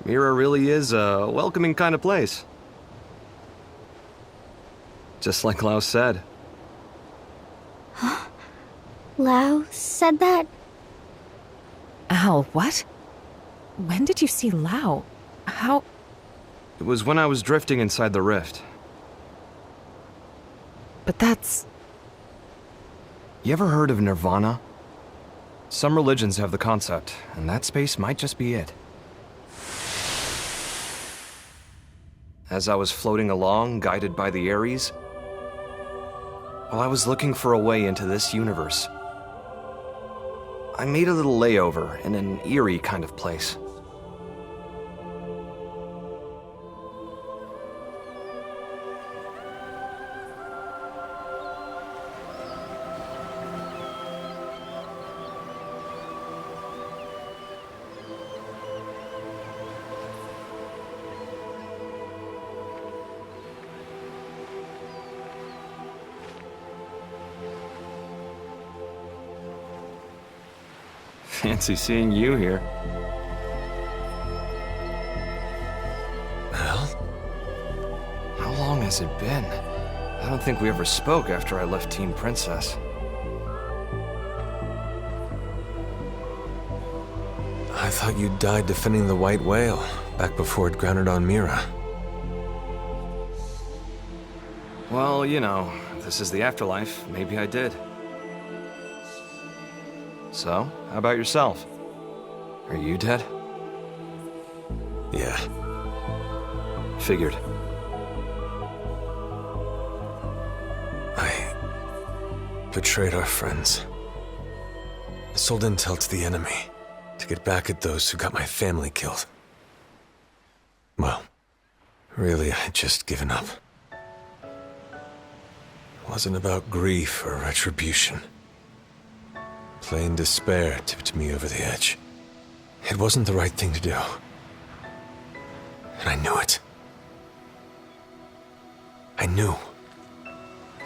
Mira really is a welcoming kind of place. Just like Lau said. Lau said that? Al, what? When did you see Lau? How? It was when I was drifting inside the rift. But that's... You ever heard of Nirvana? Some religions have the concept, and that space might just be it. As I was floating along, guided by the Ares, while I was looking for a way into this universe, I made a little layover in an eerie kind of place. Fancy seeing you here. Well? How long has it been? I don't think we ever spoke after I left Team Princess. I thought you died defending the White Whale, back before it grounded on Mira. Well, you know, if this is the afterlife, maybe I did. So, how about yourself? Are you dead? Yeah. Figured. I betrayed our friends. I sold intel to the enemy to get back at those who got my family killed. Well, really, I had just given up. It wasn't about grief or retribution. Plain despair tipped me over the edge. It wasn't the right thing to do. And I knew it. I knew.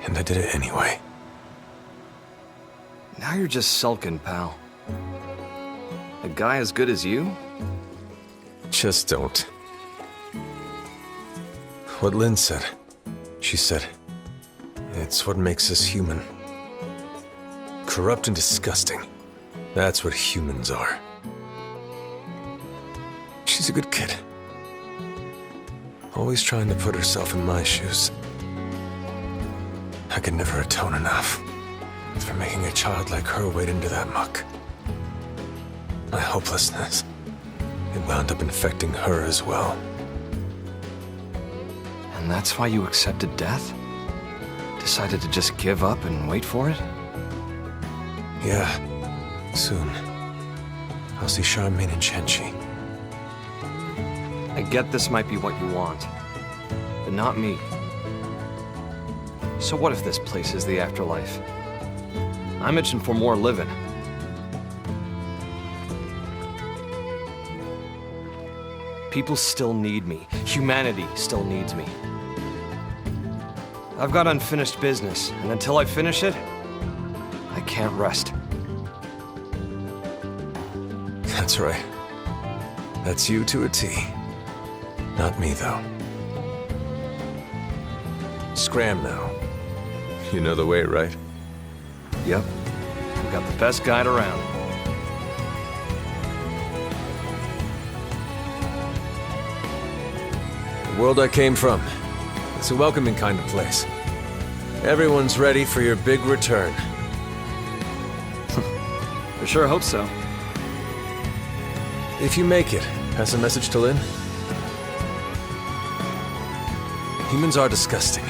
And I did it anyway. Now you're just sulking, pal. A guy as good as you? Just don't. What Lynn said. She said, it's what makes us human. Corrupt and disgusting. That's what humans are. She's a good kid. always trying to put herself in my shoes. I could never atone enough for making a child like her wade into that muck. My hopelessness, it wound up infecting her as well. And that's why you accepted death? Decided to just give up and wait for it? Yeah, soon. I'll see Charmaine and Chen-Chi. I get this might be what you want, but not me. So what if this place is the afterlife? I'm itching for more living. People still need me. Humanity still needs me. I've got unfinished business, and until I finish it, I can't rest. That's right. That's you to a T. Not me, though. Scram now. You know the way, right? Yep. We got the best guide around. The world I came from. It's a welcoming kind of place. Everyone's ready for your big return. I sure hope so. If you make it, pass a message to Lin. Humans are disgusting.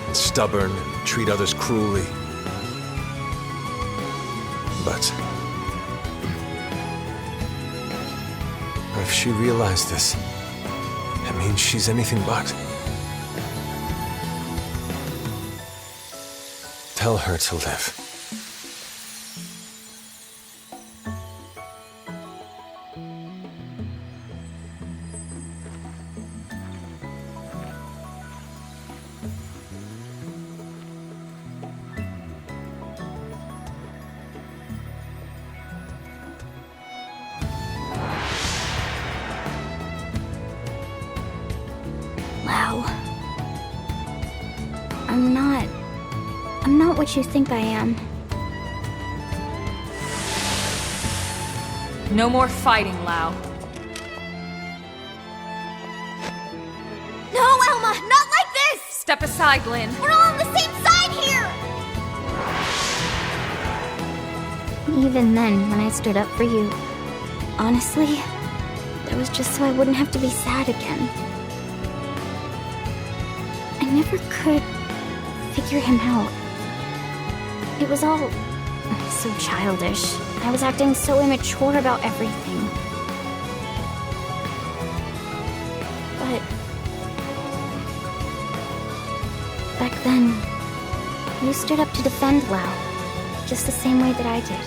And stubborn and treat others cruelly. But if she realized this, that means she's anything but. Tell her to live. Wow. I'm not what you think I am. No more fighting, Lau. No, Elma! Not like this! Step aside, Lin. We're all on the same side here! Even then, when I stood up for you, honestly, that was just so I wouldn't have to be sad again. I never could figure him out. It was all so childish. I was acting so immature about everything. But back then, you stood up to defend Lau, just the same way that I did.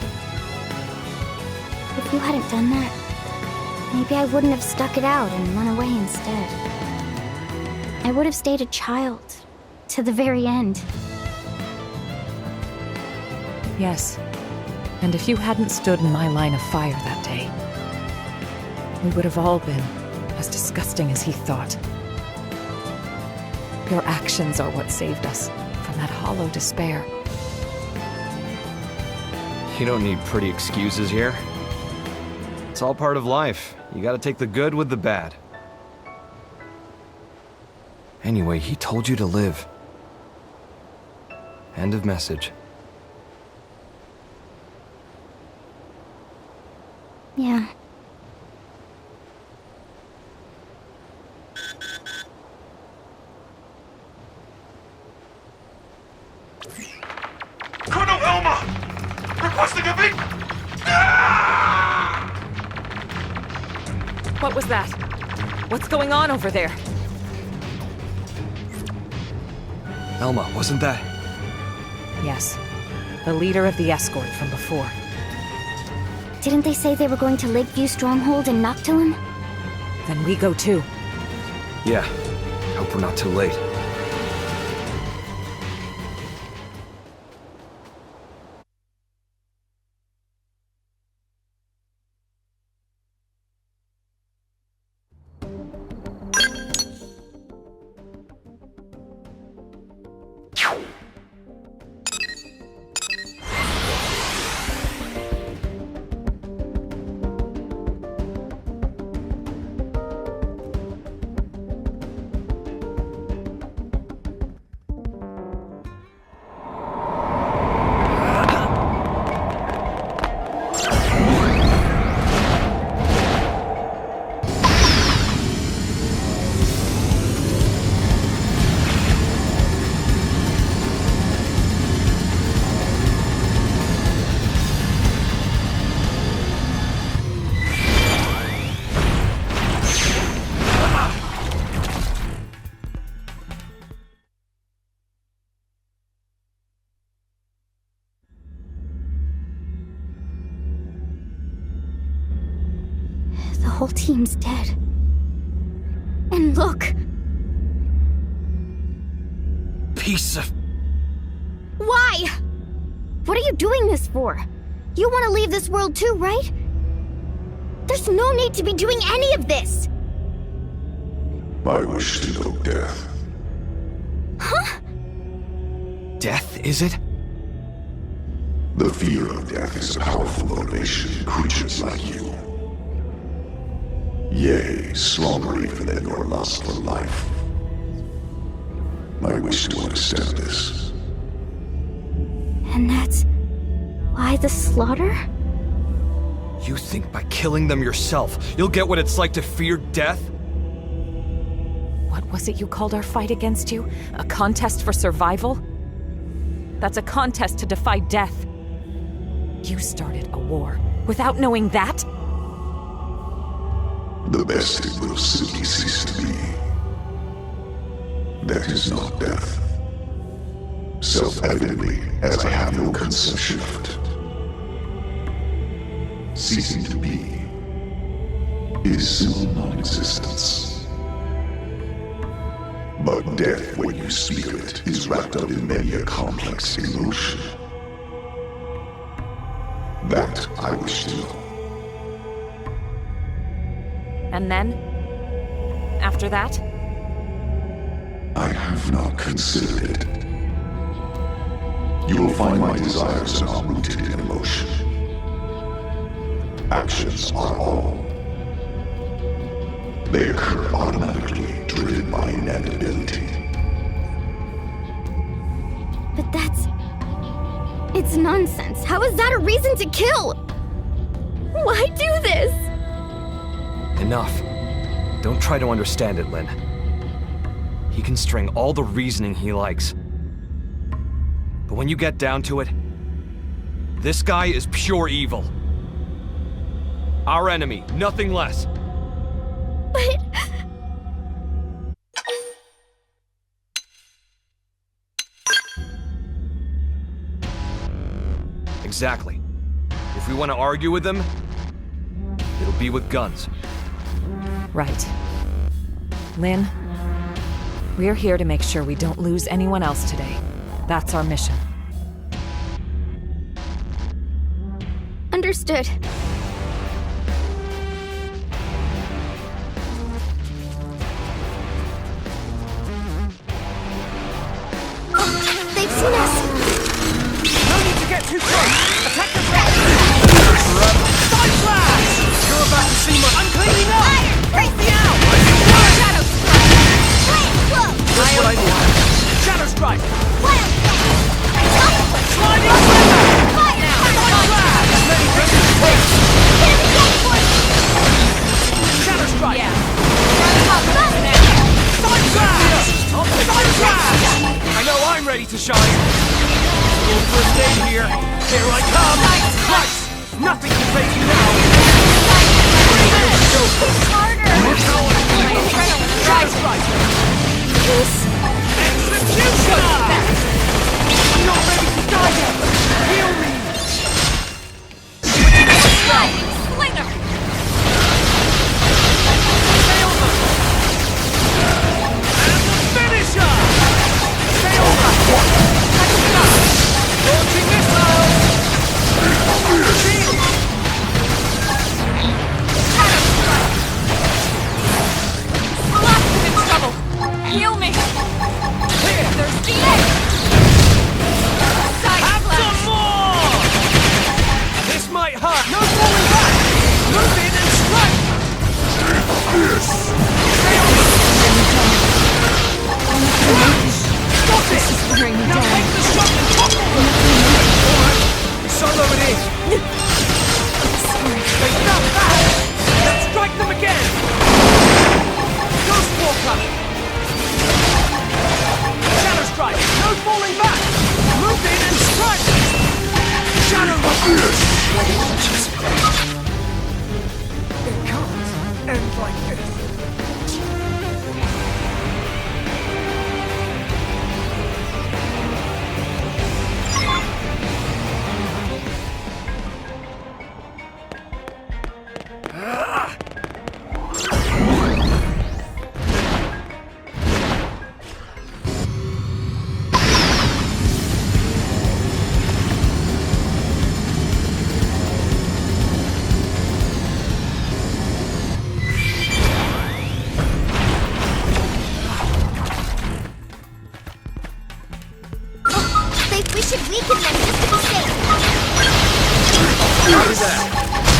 If you hadn't done that, maybe I wouldn't have stuck it out and run away instead. I would have stayed a child to the very end. Yes. And if you hadn't stood in my line of fire that day, we would have all been as disgusting as he thought. Your actions are what saved us from that hollow despair. You don't need pretty excuses here. It's all part of life. You gotta take the good with the bad. Anyway, he told you to live. End of message. Yeah. Colonel Elma! Requesting a beat! What was that? What's going on over there? Elma, wasn't that? Yes. The leader of the escort from before. Didn't they say they were going to Lakeview Stronghold and Noctilum? Then we go too. Yeah. Hope we're not too late. The whole team's dead. And look! Piece of... Why? What are you doing this for? You want to leave this world too, right? There's no need to be doing any of this! I wish to know death. Huh? Death, is it? The fear of death is a powerful motivation in creatures like you. Yea, stronger even than your lust for life. I wish to understand this. And that's why the slaughter? You think by killing them yourself, you'll get what it's like to fear death? What was it you called our fight against you? A contest for survival? That's a contest to defy death. You started a war without knowing that? The best it will simply cease to be. That is not death. Self-evidently, as I have no conception of it. Ceasing to be is simple non-existence. But death, when you speak of it, is wrapped up in many a complex emotion. That I wish to know. And then? After that? I have not considered it. You will find my desires are not rooted in emotion. Actions are all. They occur automatically, driven by inevitability. But that's... It's nonsense. How is that a reason to kill? Why do this? Enough. Don't try to understand it, Lynn. He can string all the reasoning he likes. But when you get down to it, this guy is pure evil. Our enemy, nothing less. But... Exactly. If we want to argue with them, it'll be with guns. Right. Lynn, we're here to make sure we don't lose anyone else today. That's our mission. Understood. They've seen us! No need to get too close! Attack the front! Side flash! You're about to see my... I'm cleaning up! Break me out! Shadow strike! Just what I need. Shadow strike! Sliding fire! Side flash! Shadow strike! Yeah. Side flash! Side flash! I know I'm ready to shine. Full first aid here. Here I come. Christ! Nothing can phase you now. Harder! My adrenaline drives right. Executioner! I'm not ready to die yet. Heal me. Slinger! And the finisher! Launching missiles! Velocity in trouble! Heal me! Here! There's the edge! We should weaken them just to be safe. Copy that.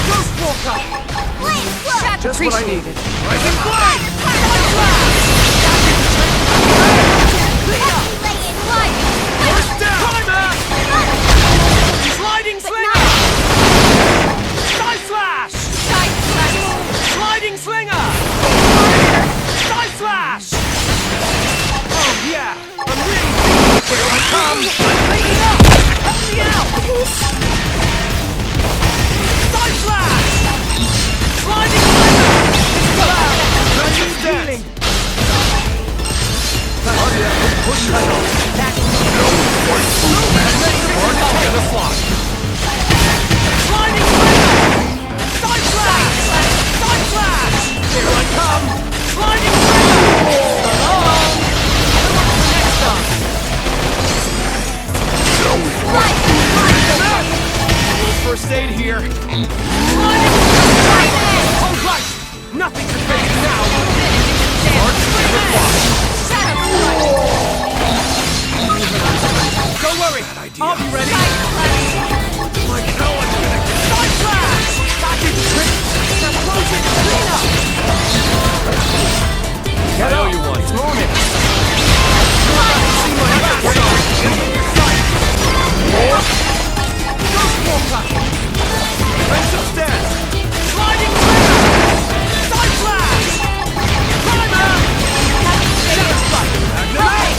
Ghost Walker! Flame, look! Just what I needed. Rising Flame! First down! Sliding Slinger! Side Slash! Sliding Slinger! Side Slash! Oh yeah! I'm really... Here I come! I'm taking up! Help me out! Side Slash! Sliding Slinger! It's healing! Push yourself! Sliding Slinger! Side Slash! Side Slash! Here I come! Sliding Slinger! Along! Next up! First aid here! All right! Nothing to face now! Don't worry! I'll be ready! Like hell I'm gonna get... Side Slash! Package trick! Now close it! Clean up! I owe you one. It's morning! See my backside! Ghost Walker! Raise upstairs! Sliding Slinger! Side Slash! Primer! Shadow Strike! Activate!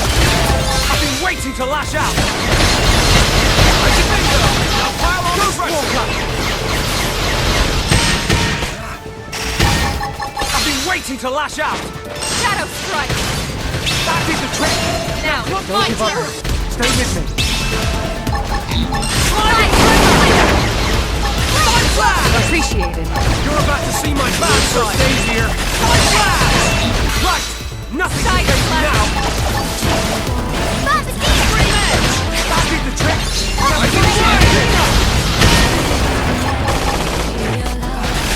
I've been waiting to lash out! Like a bingo! Now pile on Ghost Walker! I've been waiting to lash out! Shadow Strike! That is the trick! Now, don't give up! Stay with me! Sliding Slinger! Side Slash! Appreciated. You're about to see my bad side! Stay here! Side Slash! Right! Nothing to face now! Scream Edge! That did the trick! Now give it away!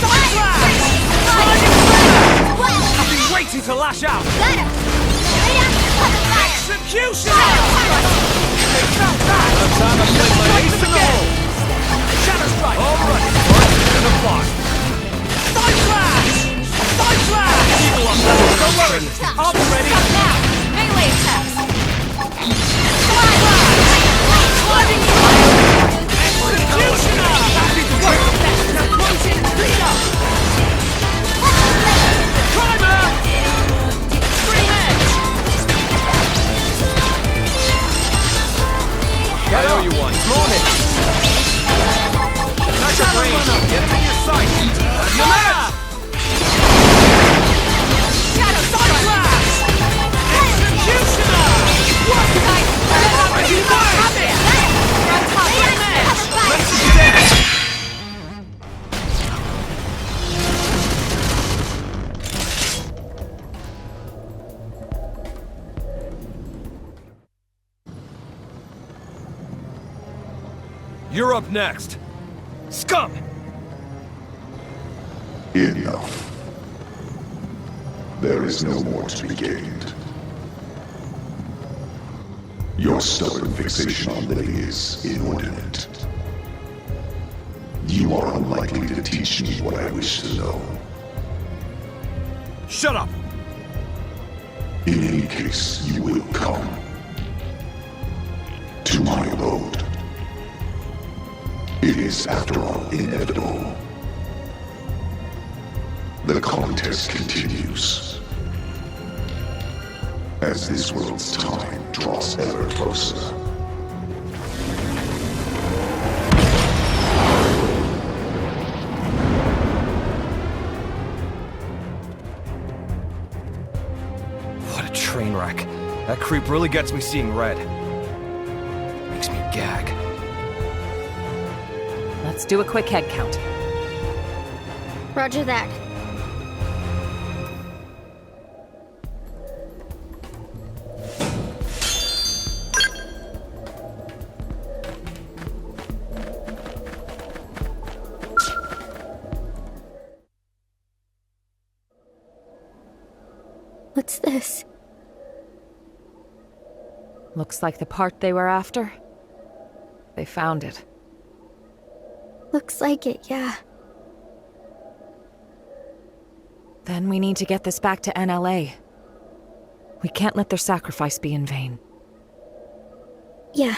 Side Slash! Sliding Slinger! I've been waiting to lash out! Executioner! They felt that! Time I played my ace in the hole! Shadow Strike! Alright! And apply! Side Slash! Side Slash! Eagle up! Don't worry! I'll be ready! Now! Melee attacks! Sliding Slinger! Executioner! That is the trick! Now close it! Clean up! Primer! Scream Edge! I owe you one. It's morning. Shadow Runner! Get him in your sight! Yamada! Shadow Side Slash! Executioner! What? Rising Fire! Let's do that! You're up next. Scum! Enough. There is no more to be gained. Your stubborn fixation on Lily is inordinate. You are unlikely to teach me what I wish to know. Shut up! In any case, you will come to my abode. It is, after all, inevitable. The contest continues. As this world's time draws ever closer. What a train wreck. That creep really gets me seeing red. Makes me gag. Let's do a quick head count. Roger that. What's this? Looks like the part they were after. They found it. Looks like it, yeah. Then we need to get this back to NLA. We can't let their sacrifice be in vain. Yeah.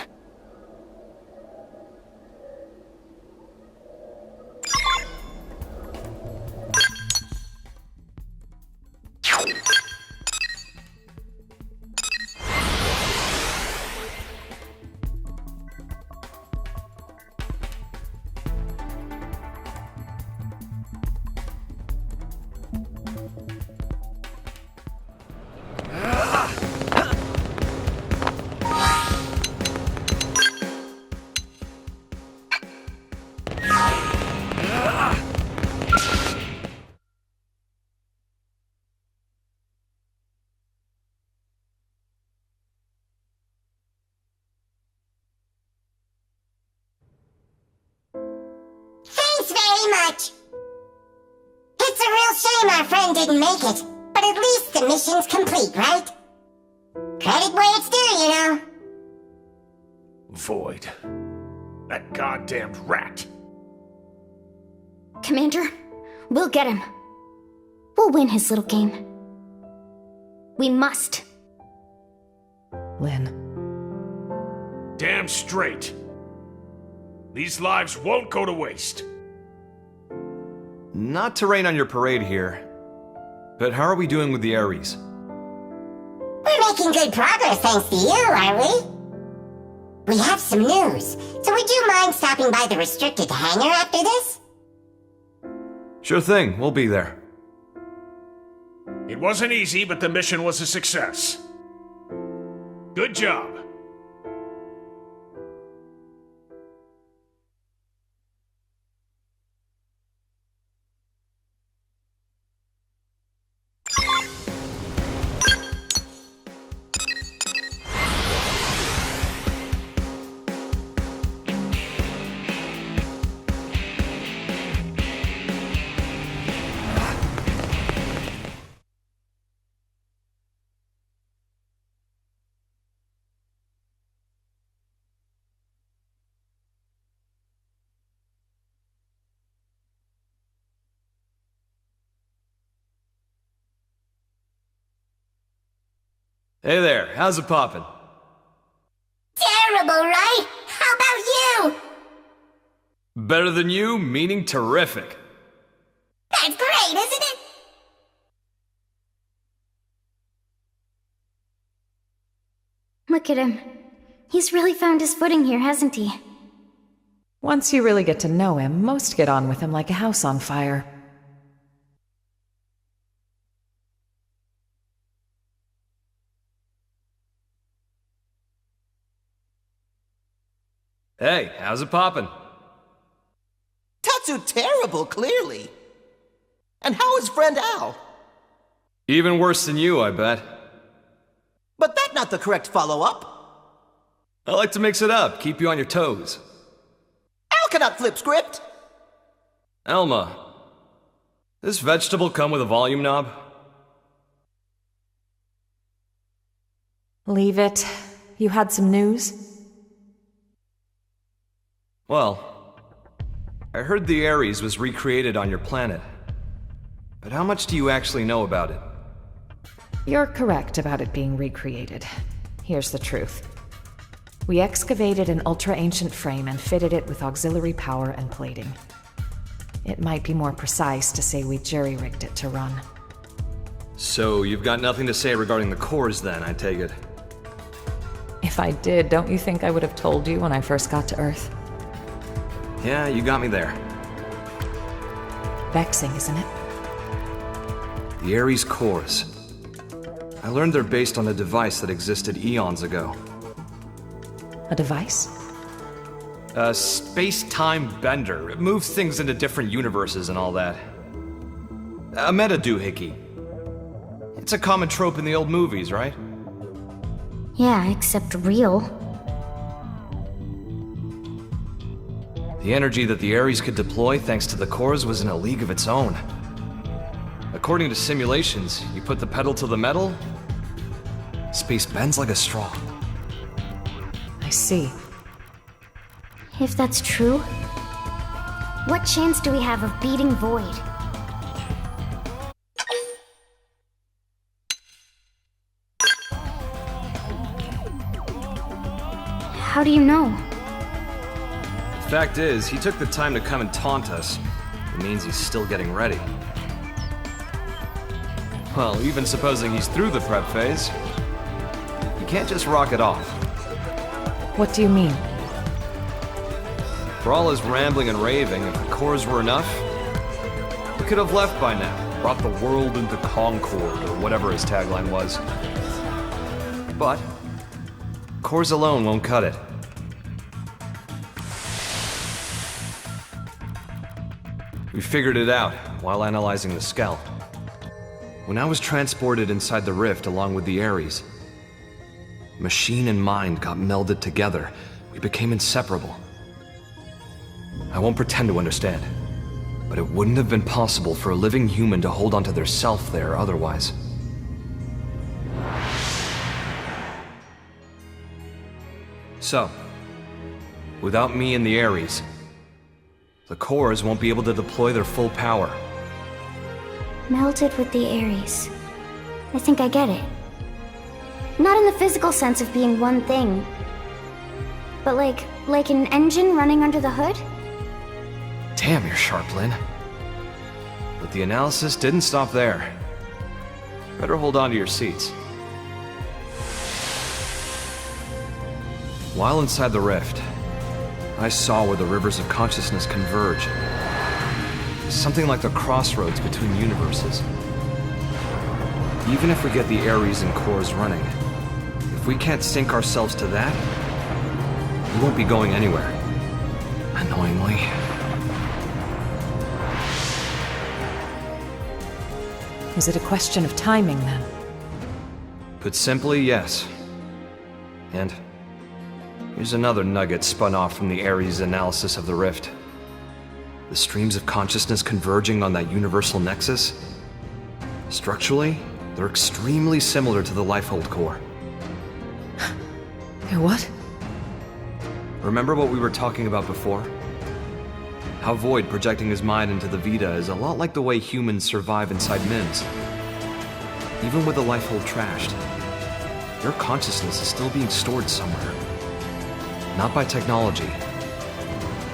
Thanks very much. It's a real shame our friend didn't make it, but at least the mission's complete, right? Credit where it's due, you know. Void. That goddamned rat. Commander, we'll get him. We'll win his little game. We must. Lynn. Damn straight. These lives won't go to waste. Not to rain on your parade here, but how are we doing with the Ares? We're making good progress thanks to you, are we? We have some news, so would you mind stopping by the restricted hangar after this? Sure thing, we'll be there. It wasn't easy, but the mission was a success. Good job. Hey there, how's it poppin'? Terrible, right? How about you? Better than you, meaning terrific. That's great, isn't it? Look at him. He's really found his footing here, hasn't he? Once you really get to know him, most get on with him like a house on fire. Hey, how's it poppin'? Tatsu terrible, clearly. And how is friend Al? Even worse than you, I bet. But that's not the correct follow-up. I like to mix it up, keep you on your toes. Al cannot flip script. Elma, this vegetable come with a volume knob? Leave it. You had some news? Well, I heard the Ares was recreated on your planet. But how much do you actually know about it? You're correct about it being recreated. Here's the truth. We excavated an ultra-ancient frame and fitted it with auxiliary power and plating. It might be more precise to say we jury-rigged it to run. So you've got nothing to say regarding the cores then, I take it? If I did, don't you think I would have told you when I first got to Earth? Yeah, you got me there. Vexing, isn't it? The Ares cores. I learned they're based on a device that existed eons ago. A device? A space-time bender. It moves things into different universes and all that. A meta-doohickey. It's a common trope in the old movies, right? Yeah, except real. The energy that the Ares could deploy thanks to the cores was in a league of its own. According to simulations, you put the pedal to the metal, space bends like a straw. I see. If that's true, what chance do we have of beating Void? How do you know? Fact is, he took the time to come and taunt us. It means he's still getting ready. Well, even supposing he's through the prep phase, you can't just rock it off. What do you mean? For all his rambling and raving, if the cores were enough, we could have left by now. Brought the world into concord, or whatever his tagline was. But cores alone won't cut it. We figured it out while analyzing the Skell. When I was transported inside the rift along with the Ares, machine and mind got melded together. We became inseparable. I won't pretend to understand, but it wouldn't have been possible for a living human to hold onto their self there otherwise. So, without me and the Ares, the cores won't be able to deploy their full power. Melted with the Ares. I think I get it. Not in the physical sense of being one thing, but like an engine running under the hood? Damn, you're sharp, Lynn. But the analysis didn't stop there. Better hold on to your seats. While inside the rift, I saw where the rivers of consciousness converge. Something like the crossroads between universes. Even if we get the Ares and cores running, if we can't sync ourselves to that, we won't be going anywhere. Annoyingly. Is it a question of timing, then? Put simply, yes. And here's another nugget spun off from the Ares analysis of the rift. The streams of consciousness converging on that universal nexus. Structurally, they're extremely similar to the Lifehold core. They're what? Remember what we were talking about before? How Void projecting his mind into the Vita is a lot like the way humans survive inside MIMS. Even with the Lifehold trashed, their consciousness is still being stored somewhere. Not by technology,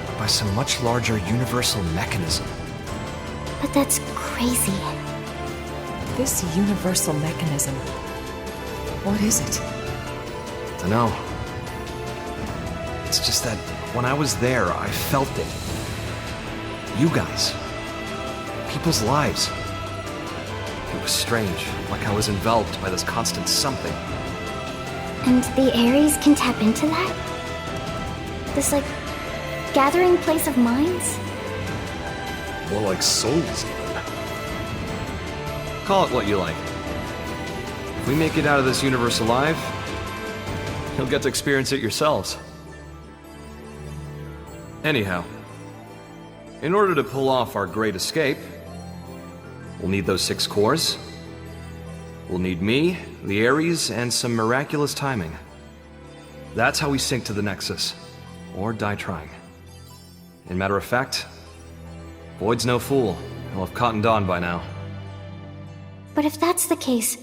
but by some much larger universal mechanism. But that's crazy. This universal mechanism. What is it? Dunno. It's just that when I was there, I felt it. You guys. People's lives. It was strange, like I was enveloped by this constant something. And the Ares can tap into that? This, gathering place of minds? More like souls, even. Call it what you like. If we make it out of this universe alive, you'll get to experience it yourselves. Anyhow, in order to pull off our great escape, we'll need those 6 cores. We'll need me, the Ares, and some miraculous timing. That's how we sync to the Nexus, or die trying. In matter of fact, Void's no fool. He'll have cottoned on by now. But if that's the case,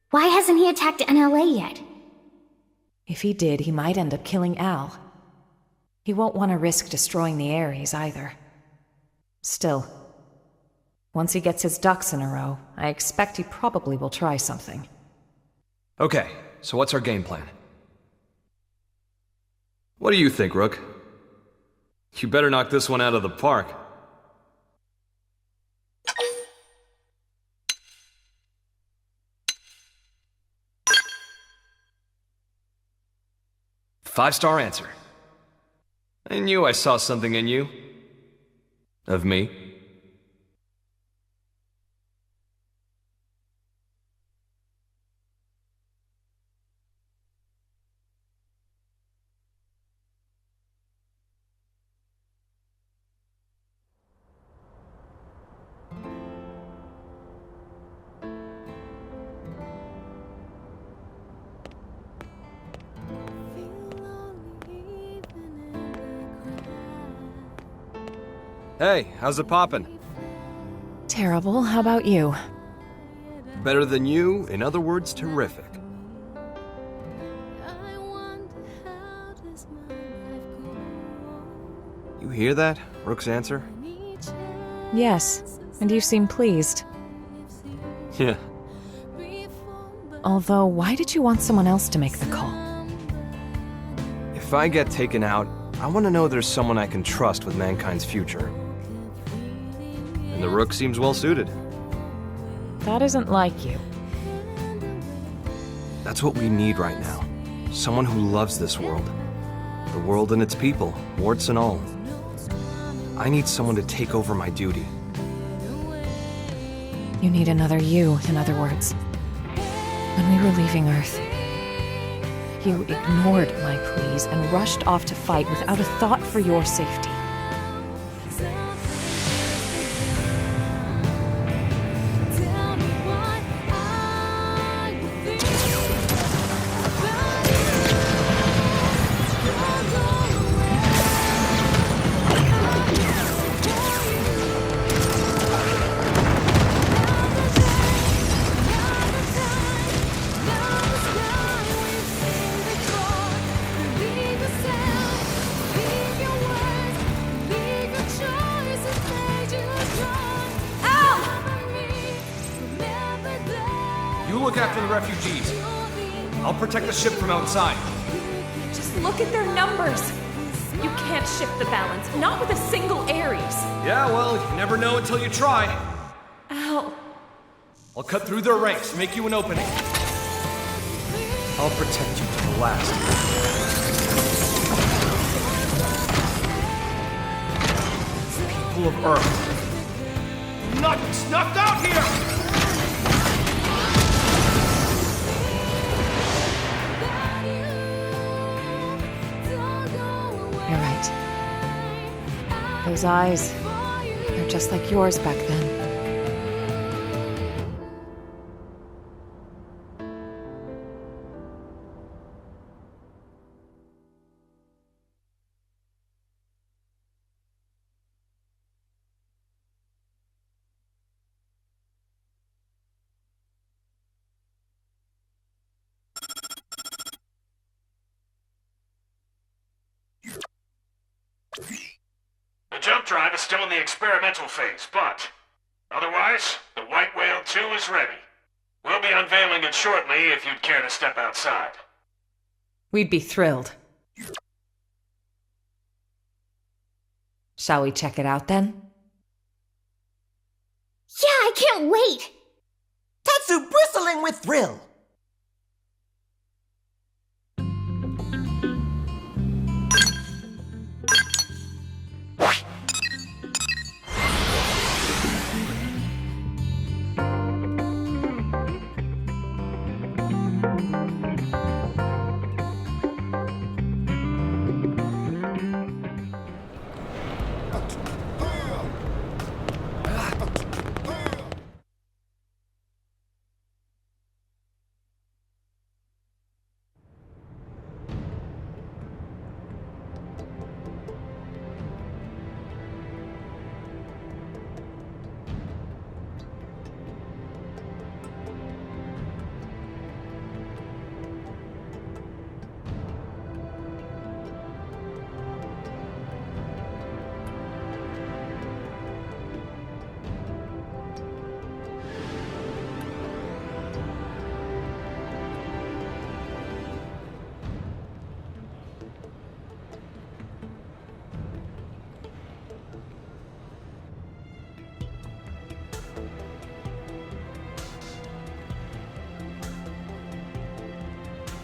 why hasn't he attacked NLA yet? If he did, he might end up killing Al. He won't want to risk destroying the Ares either. Still, once he gets his ducks in a row, I expect he probably will try something. Okay, so what's our game plan? What do you think, Rook? You better knock this one out of the park. Five-star answer. I knew I saw something in you. Of me. Hey, how's it poppin'? Terrible. How about you? Better than you, in other words, terrific. You hear that? Rook's answer? Yes, and you seem pleased. Yeah. Although, why did you want someone else to make the call? If I get taken out, I want to know there's someone I can trust with mankind's future. And the Rook seems well suited. That isn't like you. That's what we need right now. Someone who loves this world. The world and its people, warts and all. I need someone to take over my duty. You need another you, in other words. When we were leaving Earth, you ignored my pleas and rushed off to fight without a thought for your safety. You look after the refugees. I'll protect the ship from outside. Just look at their numbers. You can't shift the balance, not with a single Ares. Yeah, well, you never know until you try. Al. I'll cut through their ranks, make you an opening. I'll protect you to the last. People of Earth. Not snuffed out here! You're right. Those eyes, they're just like yours back then. The jump drive is still in the experimental phase, but otherwise, the White Whale 2 is ready. We'll be unveiling it shortly if you'd care to step outside. We'd be thrilled. Shall we check it out then? Yeah, I can't wait! Tatsu bristling with thrill!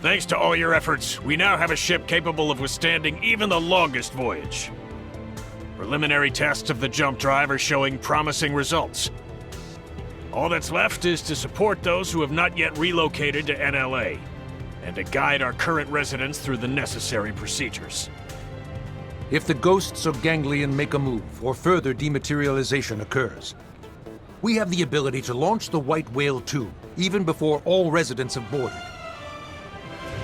Thanks to all your efforts, we now have a ship capable of withstanding even the longest voyage. Preliminary tests of the jump drive are showing promising results. All that's left is to support those who have not yet relocated to NLA, and to guide our current residents through the necessary procedures. If the ghosts of Ganglion make a move, or further dematerialization occurs, we have the ability to launch the White Whale 2, even before all residents have boarded.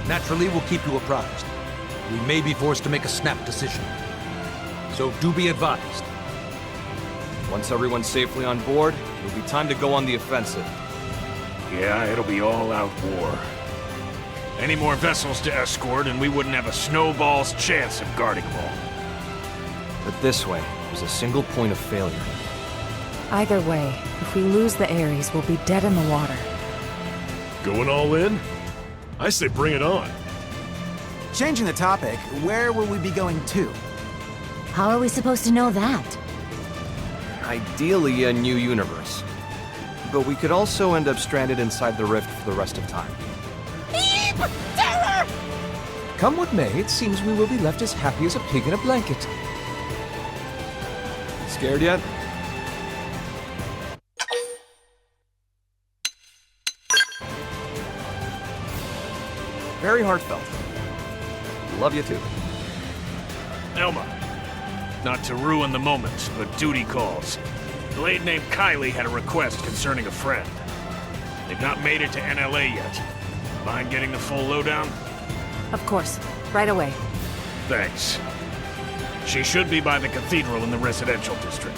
Naturally, we'll keep you apprised. We may be forced to make a snap decision. So do be advised. Once everyone's safely on board, it'll be time to go on the offensive. Yeah, it'll be all-out war. Any more vessels to escort, and we wouldn't have a snowball's chance of guarding them all. But this way, there's a single point of failure. Either way, if we lose the Ares, we'll be dead in the water. Going all in? I say bring it on. Changing the topic, where will we be going to? How are we supposed to know that? Ideally, a new universe. But we could also end up stranded inside the rift for the rest of time. Terror! Come what may, it seems we will be left as happy as a pig in a blanket. Scared yet? Very heartfelt. Love you too. Elma. Not to ruin the moment, but duty calls. A blade named Kylie had a request concerning a friend. They've not made it to NLA yet. Mind getting the full lowdown? Of course. Right away. Thanks. She should be by the cathedral in the residential district.